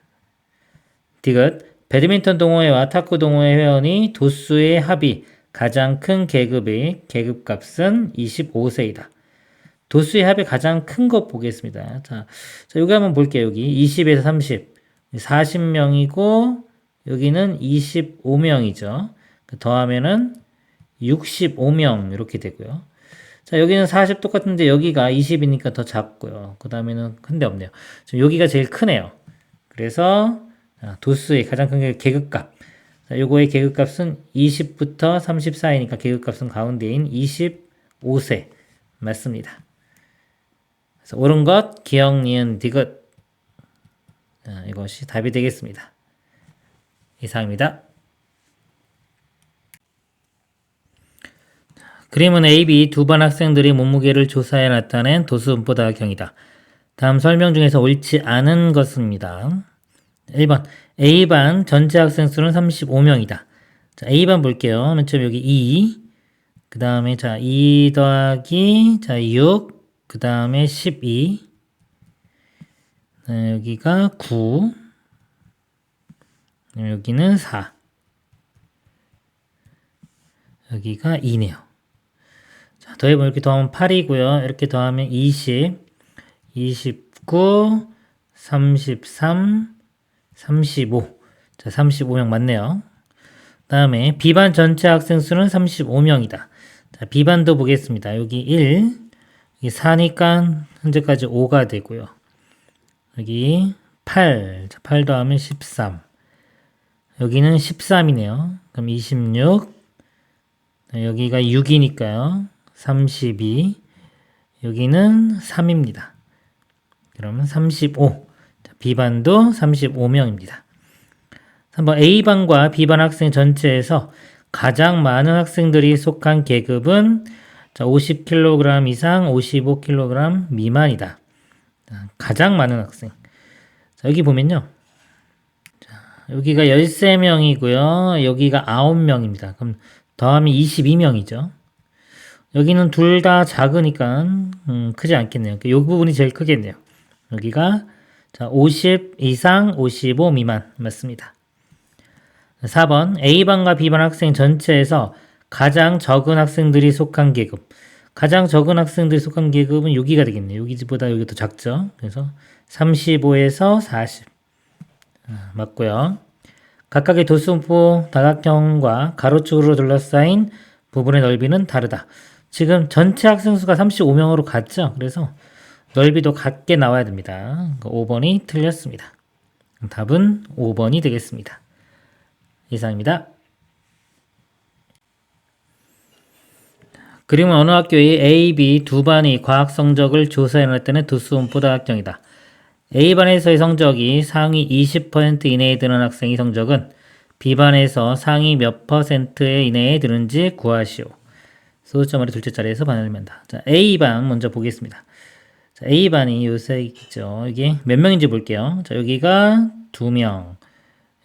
디귿. 배드민턴 동호회와 탁구 동호회 회원이 도수의 합이 가장 큰 계급의 계급값은 25세이다. 도수의 합이 가장 큰 것 보겠습니다. 자, 여기 한번 볼게요. 여기 20에서 30. 40명이고, 여기는 25명이죠. 더하면은 65명, 이렇게 되고요. 자, 여기는 40 똑같은데, 여기가 20이니까 더 작고요. 그 다음에는 큰 데 없네요. 여기가 제일 크네요. 그래서, 도수의 가장 큰 계급값. 자, 요거의 계급값은 20부터 30 사이니까 계급값은 가운데인 25세. 맞습니다. 그래서 옳은 것, 기억, 니은, 디귿. 이것이 답이 되겠습니다. 이상입니다. 그림은 A, B 두 반 학생들이 몸무게를 조사해 나타낸 도수 분포 다각형이다. 다음 설명 중에서 옳지 않은 것입니다. 1번 A반 전체 학생 수는 35명이다. 자, A반 볼게요. 맨 처음 여기 2, 그 다음에 자 2 더하기 자 6, 그 다음에 12, 여기가 9, 여기는 4, 여기가 2네요. 자, 더해보면 이렇게 더하면 8이고요. 이렇게 더하면 20, 29, 33, 35. 자, 35명 맞네요. 다음에 B반 전체 학생 수는 35명이다. 자, B반도 보겠습니다. 여기 1, 여기 4니까 현재까지 5가 되고요. 여기 8, 자, 8 더하면 13. 여기는 13이네요. 그럼 26. 여기가 6이니까요. 32. 여기는 3입니다. 그러면 35. 자, B반도 35명입니다. 3번 A반과 B반 학생 전체에서 가장 많은 학생들이 속한 계급은 자, 50kg 이상 55kg 미만이다. 자, 가장 많은 학생. 자, 여기 보면요. 자, 여기가 13명이고요. 여기가 9명입니다. 그럼 더하면 22명이죠. 여기는 둘 다 작으니까 크지 않겠네요. 이 부분이 제일 크겠네요. 여기가 자, 50 이상 55 미만 맞습니다. 4번 A반과 B반 학생 전체에서 가장 적은 학생들이 속한 계급. 가장 적은 학생들이 속한 계급은 여기가 되겠네요. 여기보다 여기 더 작죠. 그래서 35에서 40 맞고요. 각각의 도수부 다각형과 가로축으로 둘러싸인 부분의 넓이는 다르다. 지금 전체 학생 수가 35명으로 같죠. 그래서 넓이도 같게 나와야 됩니다. 5번이 틀렸습니다. 답은 5번이 되겠습니다. 이상입니다. 그림은 어느 학교의 A, B 두 반이 과학 성적을 조사해냈다는 도수분포 다각형이다. A반에서의 성적이 상위 20% 이내에 드는 학생의 성적은 B반에서 상위 몇 퍼센트 이내에 드는지 구하시오. 소수점 아래 둘째 자리에서 반을 맨다. 자, A반 먼저 보겠습니다. 자, A반이 요새 있죠. 이게 몇 명인지 볼게요. 자, 여기가 2명.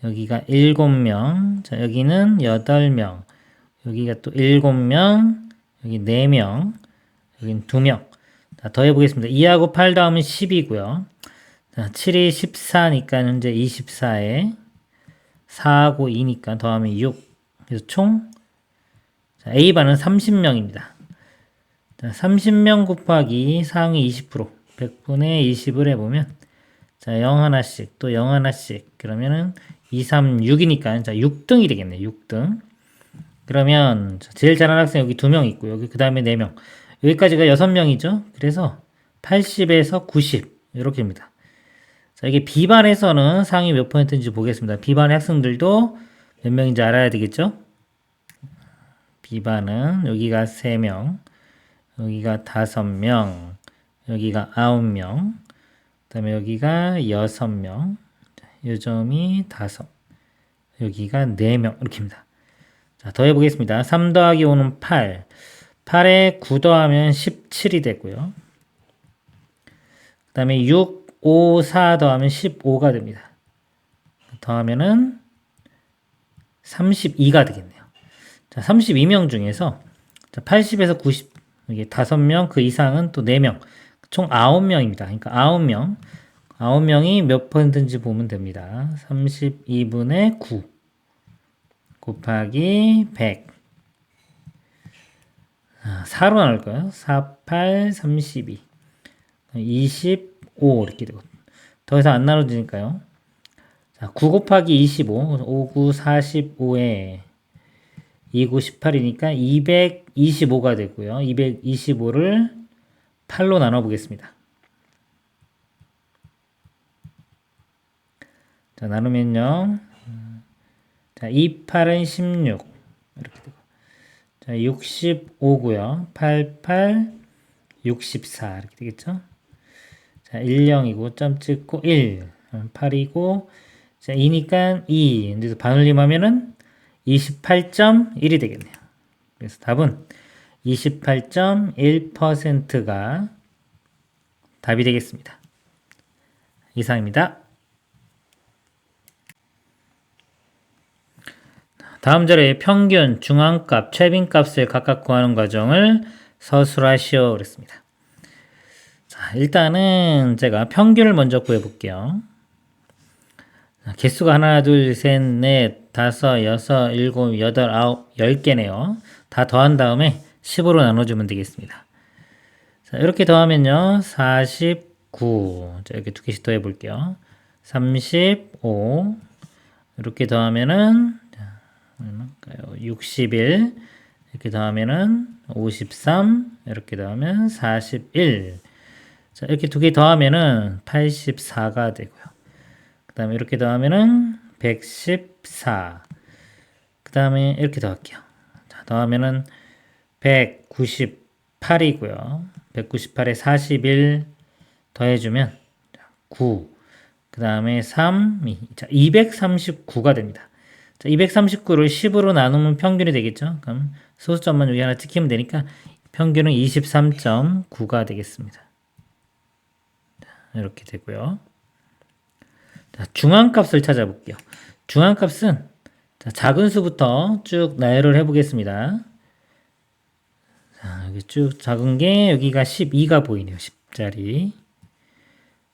여기가 7명. 자, 여기는 8명. 여기가 또 7명. 여기 4명. 여긴 2명. 자, 더해보겠습니다. 2하고 8 다음은 10이고요. 자, 7이 14니까 현재 24에 4하고 2니까 더하면 6. 그래서 총 자, A반은 30명입니다. 자, 30명 곱하기 상위 20%. 100분의 20을 해보면 자, 0 하나씩 또 0 하나씩 그러면은 2, 3, 6이니까 자, 6등이 되겠네요. 6등. 그러면 제일 잘하는 학생 여기 2명 있고 여기 그 다음에 4명. 여기까지가 6명이죠. 그래서 80에서 90 이렇게입니다. 자, 이게 B반에서는 상위 몇 퍼센트인지 보겠습니다. B반의 학생들도 몇 명인지 알아야 되겠죠? B반은 여기가 3명, 여기가 5명, 여기가 9명, 그 다음에 여기가 6명, 요 점이 5, 여기가 4명 이렇게입니다. 자, 더해보겠습니다. 3 더하기 5는 8, 8에 9 더하면 17이 되고요. 그 다음에 6, 5, 4 더하면 15가 됩니다. 더하면은 32가 되겠네요. 자, 32명 중에서 80에서 90, 이게 5명, 그 이상은 또 4명, 총 9명입니다. 그러니까 9명, 9명이 몇 퍼센트인지 보면 됩니다. 32분의 9 곱하기 100. 4로 나눌까요? 4, 8, 32. 25 이렇게 되고 더 이상 안 나눠지니까요. 자, 9 곱하기 25, 5, 9, 45에 2, 9, 18이니까 225가 되고요. 225를 8로 나눠보겠습니다. 자, 나누면요. 자, 2, 8은 16. 이렇게 되고. 자, 65고요. 8, 8, 64. 이렇게 되겠죠? 자, 10이고, 점 찍고 1. 8이고, 자, 2니까 2. 그래서 반올림하면은 28.1이 되겠네요. 그래서 답은 28.1%가 답이 되겠습니다. 이상입니다. 다음 절에 평균, 중앙값, 최빈값을 각각 구하는 과정을 서술하시오 그랬습니다. 자, 일단은 제가 평균을 먼저 구해볼게요. 개수가 하나, 둘, 셋, 넷, 다섯, 여섯, 일곱, 여덟, 아홉, 10개네요. 다 더한 다음에 10으로 나눠주면 되겠습니다. 자, 이렇게 더하면요. 49. 자, 이렇게 두 개씩 더해볼게요. 35. 이렇게 더하면은 61. 이렇게 더하면은 53. 이렇게 더하면 41. 자, 이렇게 두 개 더하면은 84가 되고요. 그 다음에 이렇게 더하면은 114. 그 다음에 이렇게 더할게요. 자, 더하면은 198이고요. 198에 41 더해주면 9, 그 다음에 3, 자, 239가 됩니다. 자, 239를 10으로 나누면 평균이 되겠죠. 그럼 소수점만 여기 하나 찍히면 되니까 평균은 23.9가 되겠습니다. 자, 이렇게 되고요. 자, 중앙값을 찾아볼게요. 중앙값은 자, 작은 수부터 쭉 나열을 해보겠습니다. 자, 여기 쭉 작은 게 여기가 12가 보이네요. 10짜리.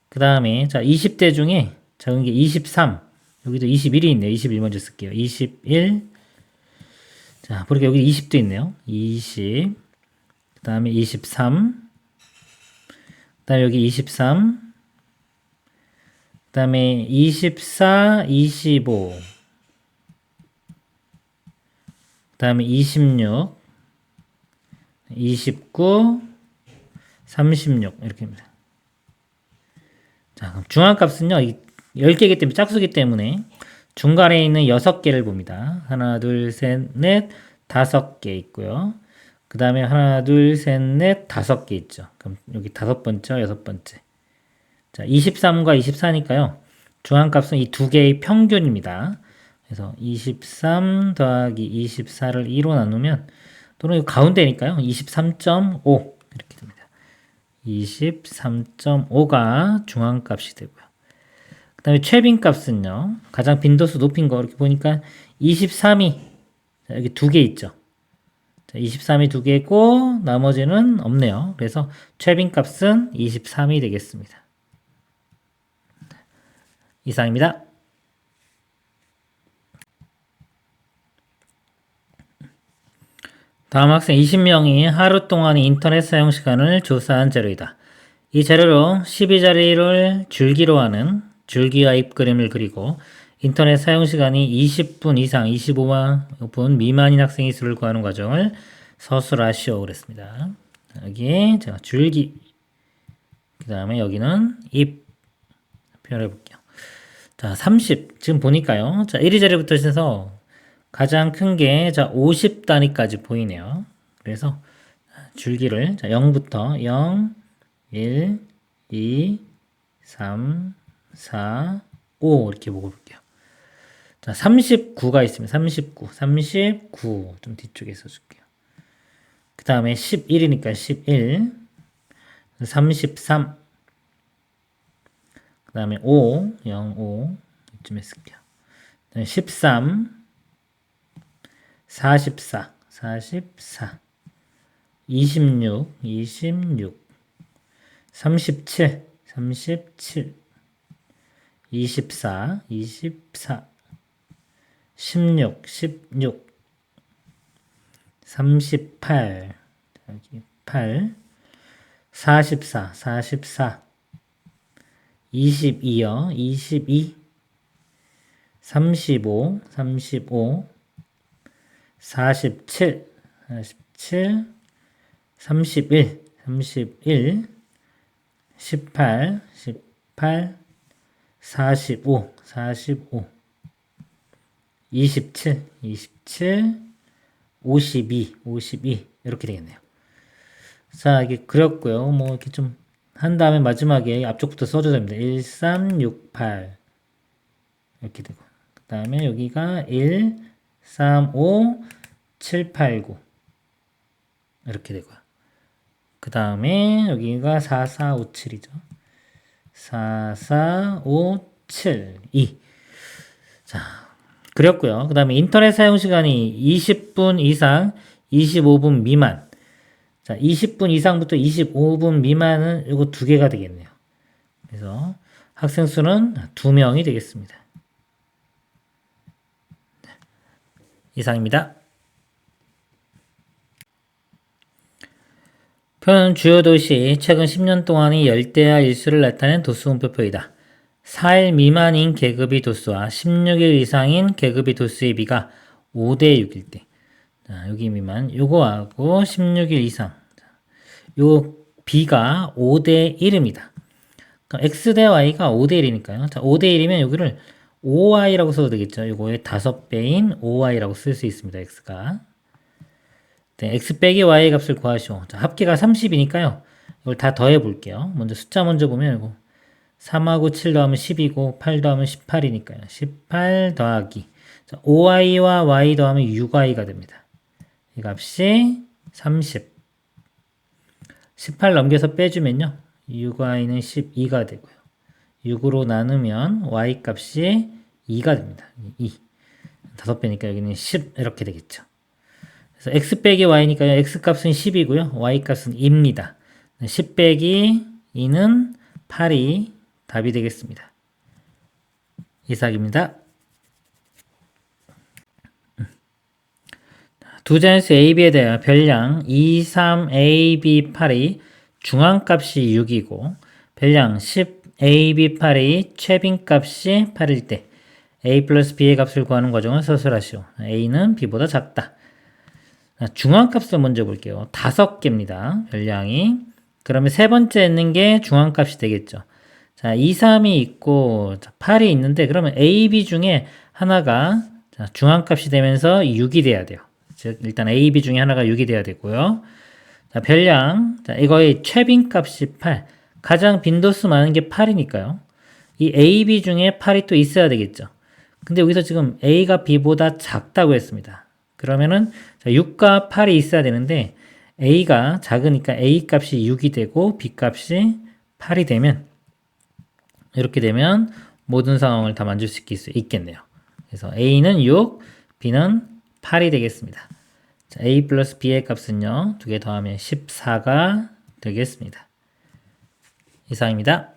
그 다음에 자 20대 중에 작은 게 23. 여기도 21이 있네요. 21 먼저 쓸게요. 21. 자, 보니까 여기 20도 있네요. 20. 그 다음에 23. 그 다음에 여기 23. 그 다음에 24, 25. 그 다음에 26, 29, 36. 이렇게 합니다. 자, 그럼 중앙값은요, 10개이기 때문에 짝수기 때문에 중간에 있는 6개를 봅니다. 하나, 둘, 셋, 넷, 5개 있고요. 그 다음에 하나, 둘, 셋, 넷, 5개 있죠. 그럼 여기 5번째, 6번째. 자, 23과 24니까요. 중앙값은 이 두 개의 평균입니다. 그래서 23 더하기 24를 2로 나누면 또는 가운데니까요. 23.5 이렇게 됩니다. 23.5가 중앙값이 되고요. 그 다음에 최빈값은요. 가장 빈도수 높인 거 이렇게 보니까 23이 여기 두 개 있죠. 자, 23이 두 개고 나머지는 없네요. 그래서 최빈값은 23이 되겠습니다. 이상입니다. 다음 학생 20명이 하루 동안의 인터넷 사용 시간을 조사한 자료이다. 이 자료로 12자리를 줄기로 하는 줄기와 잎그림을 그리고 인터넷 사용 시간이 20분 이상 25분 미만인 학생의 수를 구하는 과정을 서술하시오 그랬습니다. 여기에 제가 줄기 그 다음에 여기는 잎 표현해 볼게요. 자, 30 지금 보니까요. 자, 1위 자리부터 해서 가장 큰 게 자 50단위까지 보이네요. 그래서 줄기를 자 0부터 0, 1, 2, 3, 4, 5 이렇게 먹어볼게요. 자 39가 있습니다. 39 좀 뒤쪽에 써줄게요. 그 다음에 11이니까 11, 33, 그 다음에 5, 0, 5 이쯤에 쓸게요. 13, 44, 26, 37, 24, 16, 38, 8, 44, 22요, 22, 35, 47, 31, 18, 45, 27, 52 이렇게 되겠네요. 자, 이게 그렸고요. 뭐 이렇게 좀 한 다음에 마지막에 앞쪽부터 써줘야 됩니다. 1368 이렇게 되고 그 다음에 여기가 1, 3, 5, 7, 8, 9 이렇게 되고요. 그 다음에 여기가 4, 4, 5, 7이죠. 4, 4, 5, 7, 2 자, 그렸고요. 그 다음에 인터넷 사용 시간이 20분 이상 25분 미만 자, 20분 이상부터 25분 미만은 이거 두 개가 되겠네요. 그래서 학생 수는 2명이 되겠습니다. 이상입니다. 표는 주요 도시 최근 10년 동안의 열대야 일수를 나타낸 도수분포표이다. 4일 미만인 계급의 도수와 16일 이상인 계급의 도수의 비가 5대 6일 때 자, 여기 미만 요거하고 16일 이상 요 B가 5대 1입니다. 그러니까 X 대 Y가 5대 1이니까요. 자, 5대 1이면 여기를 5Y라고 써도 되겠죠. 요거의 5배인 5Y라고 쓸 수 있습니다. X가. 네, X 빼기 Y의 값을 구하시오. 자, 합계가 30이니까요. 이걸 다 더해 볼게요. 먼저 숫자 먼저 보면 이거 3하고 7 더하면 10이고 8 더하면 18이니까요. 18 더하기 5i와 y 더하면 6i가 됩니다. 이 값이 30. 18 넘겨서 빼주면요. 6i는 12가 되고요. 6으로 나누면 y 값이 2가 됩니다. 2. 5배니까 여기는 10 이렇게 되겠죠. 그래서 x 빼기 y니까요. x 값은 10이고요. y 값은 2입니다. 10 빼기 2는 8이 답이 되겠습니다. 이삭입니다. 두 자연수 AB에 대하여 별량 2, 3, AB, 8이 중앙값이 6이고 별량 10, AB, 8이 최빈값이 8일 때 A 플러스 B의 값을 구하는 과정을 서술하시오. A는 B보다 작다. 중앙값을 먼저 볼게요. 5개입니다. 별량이. 그러면 세 번째 있는 게 중앙값이 되겠죠. 자, 2, 3이 있고 8이 있는데 그러면 A, B 중에 하나가 중앙값이 되면서 6이 돼야 돼요. 즉 일단 A, B 중에 하나가 6이 돼야 되고요. 자, 별량. 자, 이거의 최빈값이 8. 가장 빈도수 많은 게 8이니까요. 이 A, B 중에 8이 또 있어야 되겠죠. 근데 여기서 지금 A가 B보다 작다고 했습니다. 그러면은 6과 8이 있어야 되는데 A가 작으니까 A 값이 6이 되고 B 값이 8이 되면 이렇게 되면 모든 상황을 다 만질 수 있겠네요. 그래서 A는 6, B는 8이 되겠습니다. 자, A 플러스 B의 값은요. 2개 더하면 14가 되겠습니다. 이상입니다.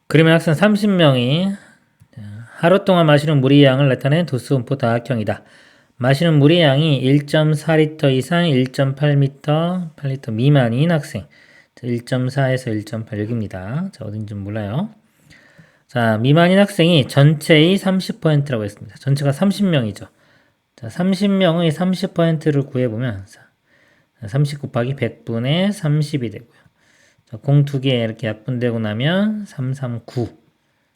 그러면 학생 30명이 하루 동안 마시는 물의 양을 나타낸 도수분포 다각형이다. 마시는 물의 양이 1.4리터 이상 1.8m, 8리터 미만인 학생. 1.4에서 1.8 여기입니다. 자, 어딘지 몰라요. 자, 미만인 학생이 전체의 30%라고 했습니다. 전체가 30명이죠. 자, 30명의 30%를 구해보면 30 곱하기 100분의 30이 되고요. 자, 공 2개 이렇게 약분되고 나면 339.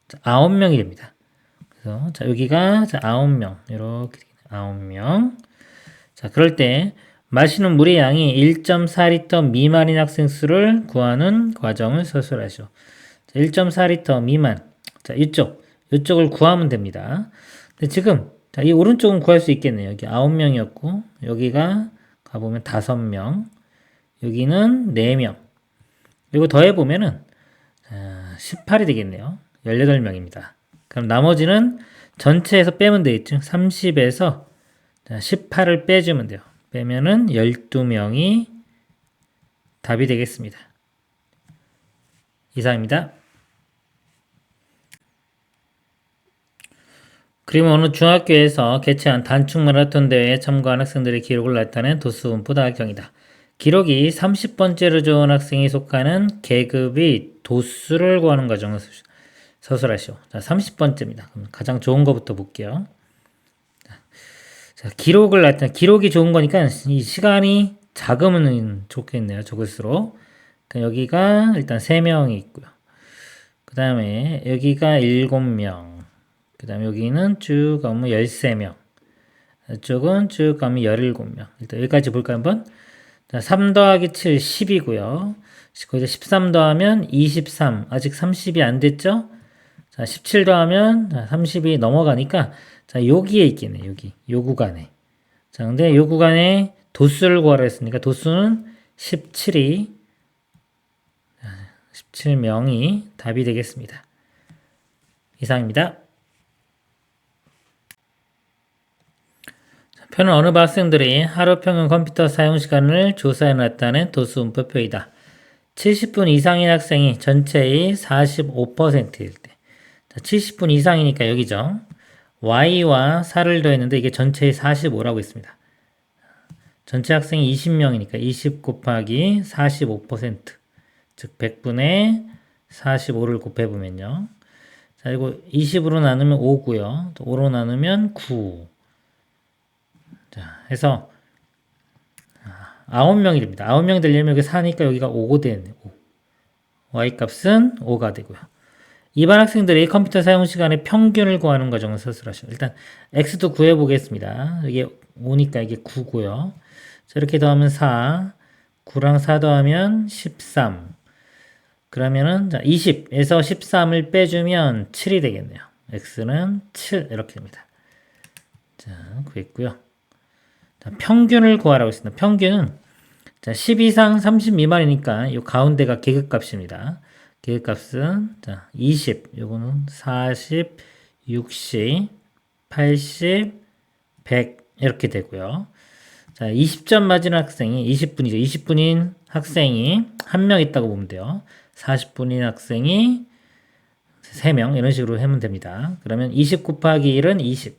자, 9명이 됩니다. 그래서 자, 여기가 자, 9명. 이렇게 9명. 자, 그럴 때 마시는 물의 양이 1.4리터 미만인 학생 수를 구하는 과정을 서술하시오. 1.4리터 미만. 자, 이쪽을 구하면 됩니다. 근데 지금 자, 이 오른쪽은 구할 수 있겠네요. 여기 9명이었고 여기가 가보면 5명. 여기는 4명. 그리고 더해보면은 18이 되겠네요. 18명입니다. 그럼 나머지는 전체에서 빼면 되겠죠. 30에서 18을 빼주면 돼요. 빼면은 12명이 답이 되겠습니다. 이상입니다. 그리고 어느 중학교에서 개최한 단축 마라톤 대회에 참가한 학생들의 기록을 나타낸 도수분포 다각형이다. 기록이 30번째로 좋은 학생이 속하는 계급의 도수를 구하는 과정을 서술하시오. 자, 30번째입니다. 그럼 가장 좋은 거부터 볼게요. 자, 기록이 좋은 거니까 이 시간이 작으면 좋겠네요. 적을수록. 여기가 일단 3명이 있고요. 그 다음에 여기가 7명. 그 다음에 여기는 쭉 가면 13명. 이쪽은 쭉 가면 17명. 일단 여기까지 볼까요, 한번? 자, 3 더하기 7, 10이고요. 거기서 13 더하면 23. 아직 30이 안 됐죠? 자, 17 더하면 30이 넘어가니까, 자, 여기에 있겠네, 여기. 요 구간에. 자, 근데 요 구간에 도수를 구하라 했으니까, 도수는 17명이 답이 되겠습니다. 이상입니다. 표는 어느 학생들이 하루 평균 컴퓨터 사용 시간을 조사해 놨다는 도수분포표이다. 70분 이상인 학생이 전체의 45%일 때. 자, 70분 이상이니까 여기죠. Y와 4를 더했는데 이게 전체의 45라고 있습니다. 전체 학생이 20명이니까 20 곱하기 45%. 즉 100분의 45를 곱해보면요. 자, 이거 20으로 나누면 5고요. 또 5로 나누면 9. 자, 해서 9명이 됩니다. 9명이 되려면 여기 4니까 여기가 5가 되겠네요. 5. Y값은 5가 되고요. 일반 학생들이 컴퓨터 사용 시간의 평균을 구하는 과정을 서술하시오. 일단 X도 구해보겠습니다. 이게 5니까 이게 9고요. 자, 이렇게 더하면 4, 9랑 4 더하면 13. 그러면은, 자, 20에서 13을 빼주면 7이 되겠네요. x는 7, 이렇게 됩니다. 자, 구했고요. 자, 평균을 구하라고 했습니다. 평균은, 자, 10 이상 30 미만이니까 이 가운데가 계급값입니다. 계급값은, 자, 20, 요거는 40, 60, 80, 100, 이렇게 되고요. 자, 20점 맞은 학생이 20분이죠. 20분인 학생이 1명 있다고 보면 돼요. 40분인 학생이 3명, 이런 식으로 하면 됩니다. 그러면 20 곱하기 1은 20.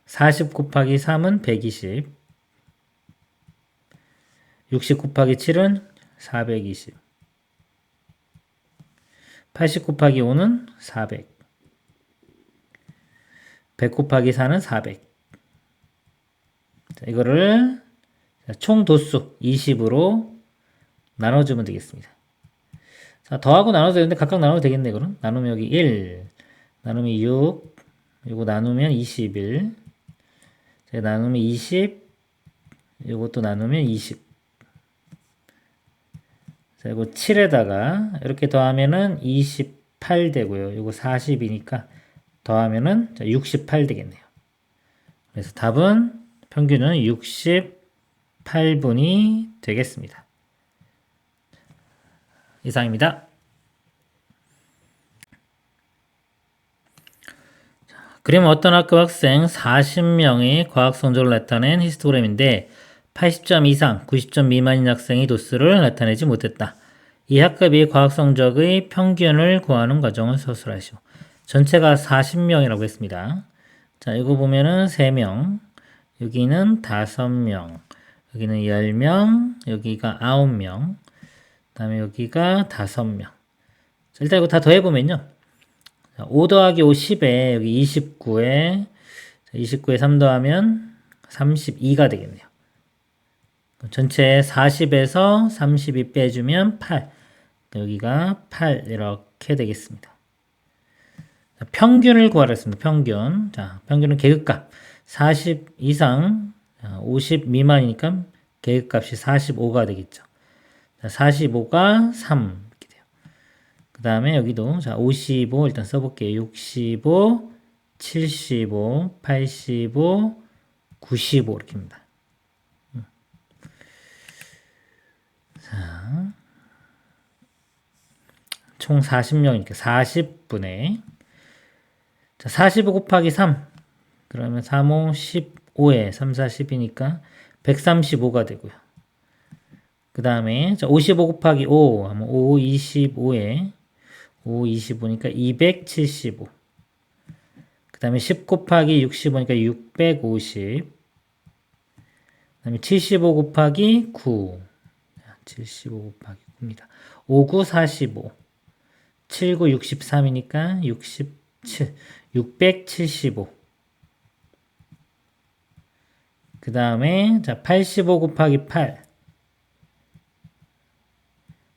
40 곱하기 3은 120. 60 곱하기 7은 420. 80 곱하기 5는 400. 100 곱하기 4는 400. 자, 이거를 총 도수 20으로 나눠주면 되겠습니다. 자, 더하고 나눠도 되는데 각각 나눠도 되겠네, 그럼. 나누면 여기 1, 나누면 6, 이거 나누면 21, 자, 나누면 20, 이것도 나누면 20. 자, 이거 7에다가 이렇게 더하면은 28 되고요. 이거 40이니까 더하면은 68 되겠네요. 그래서 답은 평균은 68분이 되겠습니다. 이상입니다. 그러면 어떤 학교 학생 40명의 과학 성적을 나타낸 히스토그램인데 80점 이상, 90점 미만인 학생이 도수를 나타내지 못했다. 이 학급이 과학 성적의 평균을 구하는 과정을 서술하시오. 전체가 40명이라고 했습니다. 자, 이거 보면은 3명, 여기는 5명, 여기는 10명, 여기가 9명, 그 다음에 여기가 5명. 자, 일단 이거 다 더해보면요. 5 더하기 5, 10에 여기 29에 29에 3 더하면 32가 되겠네요. 전체 40에서 32 빼주면 8. 여기가 8 이렇게 되겠습니다. 평균을 구하라 했습니다. 평균. 자, 평균은 계급값. 40 이상 50 미만이니까 계급값이 45가 되겠죠. 45가 3 이렇게 돼요. 그 다음에 여기도 자 55 일단 써볼게요. 65, 75, 85, 95 이렇게입니다. 자, 총 40명이니까 40분의 자, 45 곱하기 3 그러면 3, 5, 15에 3, 4, 10이니까 135가 되고요. 그 다음에 55 곱하기 5 하면 5, 25에 5, 25니까 275. 그 다음에 10 곱하기 65니까 650. 그 다음에 75 곱하기 9. 75 곱하기 9입니다. 5, 9, 45. 7, 9, 63이니까 67. 675. 그 다음에 자 85 곱하기 8.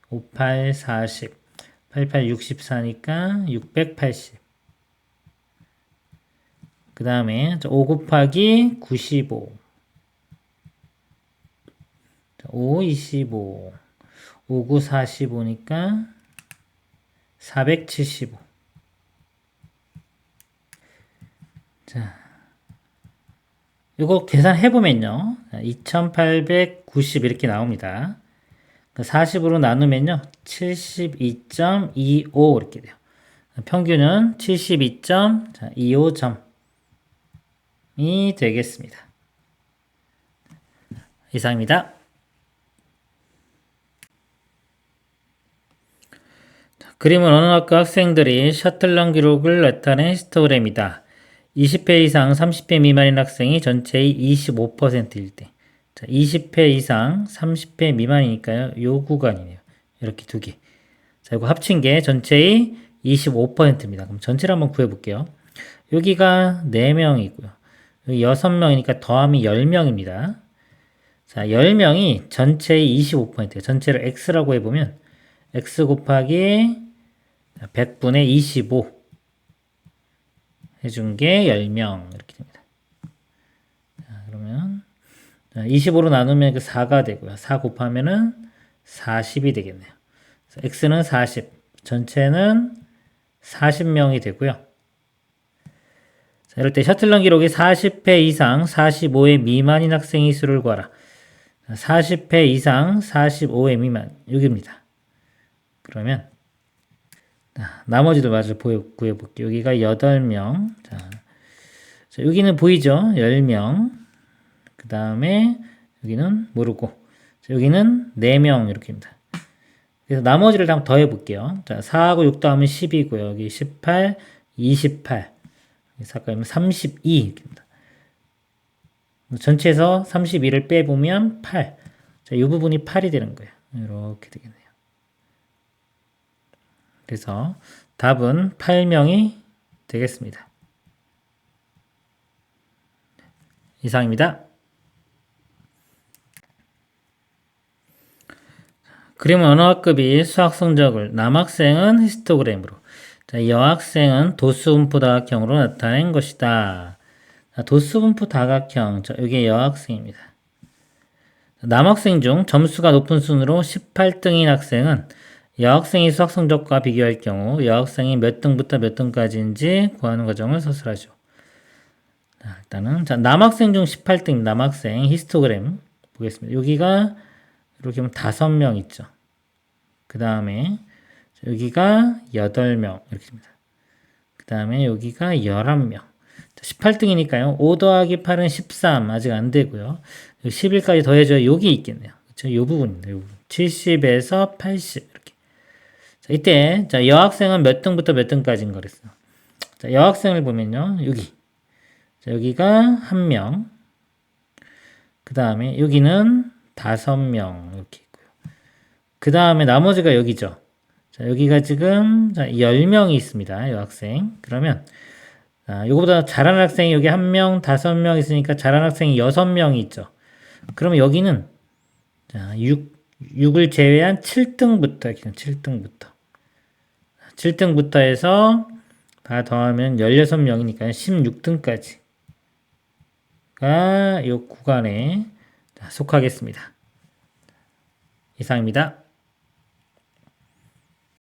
5, 8, 40. 88, 64니까 680. 그 다음에 5 곱하기 95. 5, 25. 5, 9, 45니까 475. 자, 이거 계산해보면요. 2890 이렇게 나옵니다. 40으로 나누면요. 72.25 이렇게 돼요. 평균은 72.25점이 되겠습니다. 이상입니다. 그림은 어느 학교 학생들이 셔틀런 기록을 나타낸 히스토그램이다. 20회 이상 30회 미만인 학생이 전체의 25%일 때. 자, 20회 이상 30회 미만이니까요. 요 구간이네요. 이렇게 두 개. 자, 이거 합친 게 전체의 25%입니다. 그럼 전체를 한번 구해볼게요. 여기가 4명이고요. 여기 6명이니까 더하면 10명입니다. 자, 10명이 전체의 25%예요. 전체를 x라고 해보면 x 곱하기 100분의 25 해준 게 10명 이렇게 됩니다. 자, 그러면 25로 나누면 그 4가 되고요. 4 곱하면은 40이 되겠네요. x는 40, 전체는 40명이 되고요. 자, 이럴 때 셔틀런 기록이 40회 이상 45회 미만인 학생의 수를 구하라. 40회 이상 45회 미만, 6입니다. 그러면 나머지도 마저 구해볼게요. 여기가 8명. 자, 여기는 보이죠? 10명. 그 다음에 여기는 모르고. 자, 여기는 4명 이렇게입니다. 그래서 나머지를 한번 더해볼게요. 자, 4하고 6 더하면 10이고요. 여기 18, 28. 4까지면 32 이렇게입니다. 전체에서 32를 빼보면 8. 자, 이 부분이 8이 되는 거예요. 이렇게 되겠네요. 그래서 답은 8명이 되겠습니다. 이상입니다. 그림 언어학급이 수학 성적을 남학생은 히스토그램으로, 자, 여학생은 도수분포 다각형으로 나타낸 것이다. 도수분포 다각형, 자, 이게 여학생입니다. 남학생 중 점수가 높은 순으로 18등인 학생은 여학생이 수학 성적과 비교할 경우 여학생이 몇 등부터 몇 등까지인지 구하는 과정을 서술하죠. 자, 일단은 자, 남학생 중 18등 남학생 히스토그램 보겠습니다. 여기가 이렇게 보면 5명 있죠. 그 다음에 여기가 8명 이렇게 됩니다. 그 다음에 여기가 11명. 18등이니까요. 5 더하기 8은 13 아직 안 되고요. 11까지 더해줘야 여기 있겠네요. 그렇죠? 이 부분입니다. 이 부분. 70에서 80 이렇게. 자, 이때 자, 여학생은 몇 등부터 몇 등까지인 거랬어요. 자, 여학생을 보면요. 여기. 자, 여기가 1명. 그 다음에 여기는 5명 이렇게 있고요. 그 다음에 나머지가 여기죠. 자, 여기가 지금 자, 10명이 있습니다. 여학생. 그러면 요거보다 잘하는 학생이 여기 1명, 5명 있으니까 잘하는 학생이 6명이 있죠. 그러면 여기는 자, 6을 제외한 7등부터 이렇게 7등부터 해서 다 더하면 16명이니까 16등까지가 이 구간에 속하겠습니다. 이상입니다.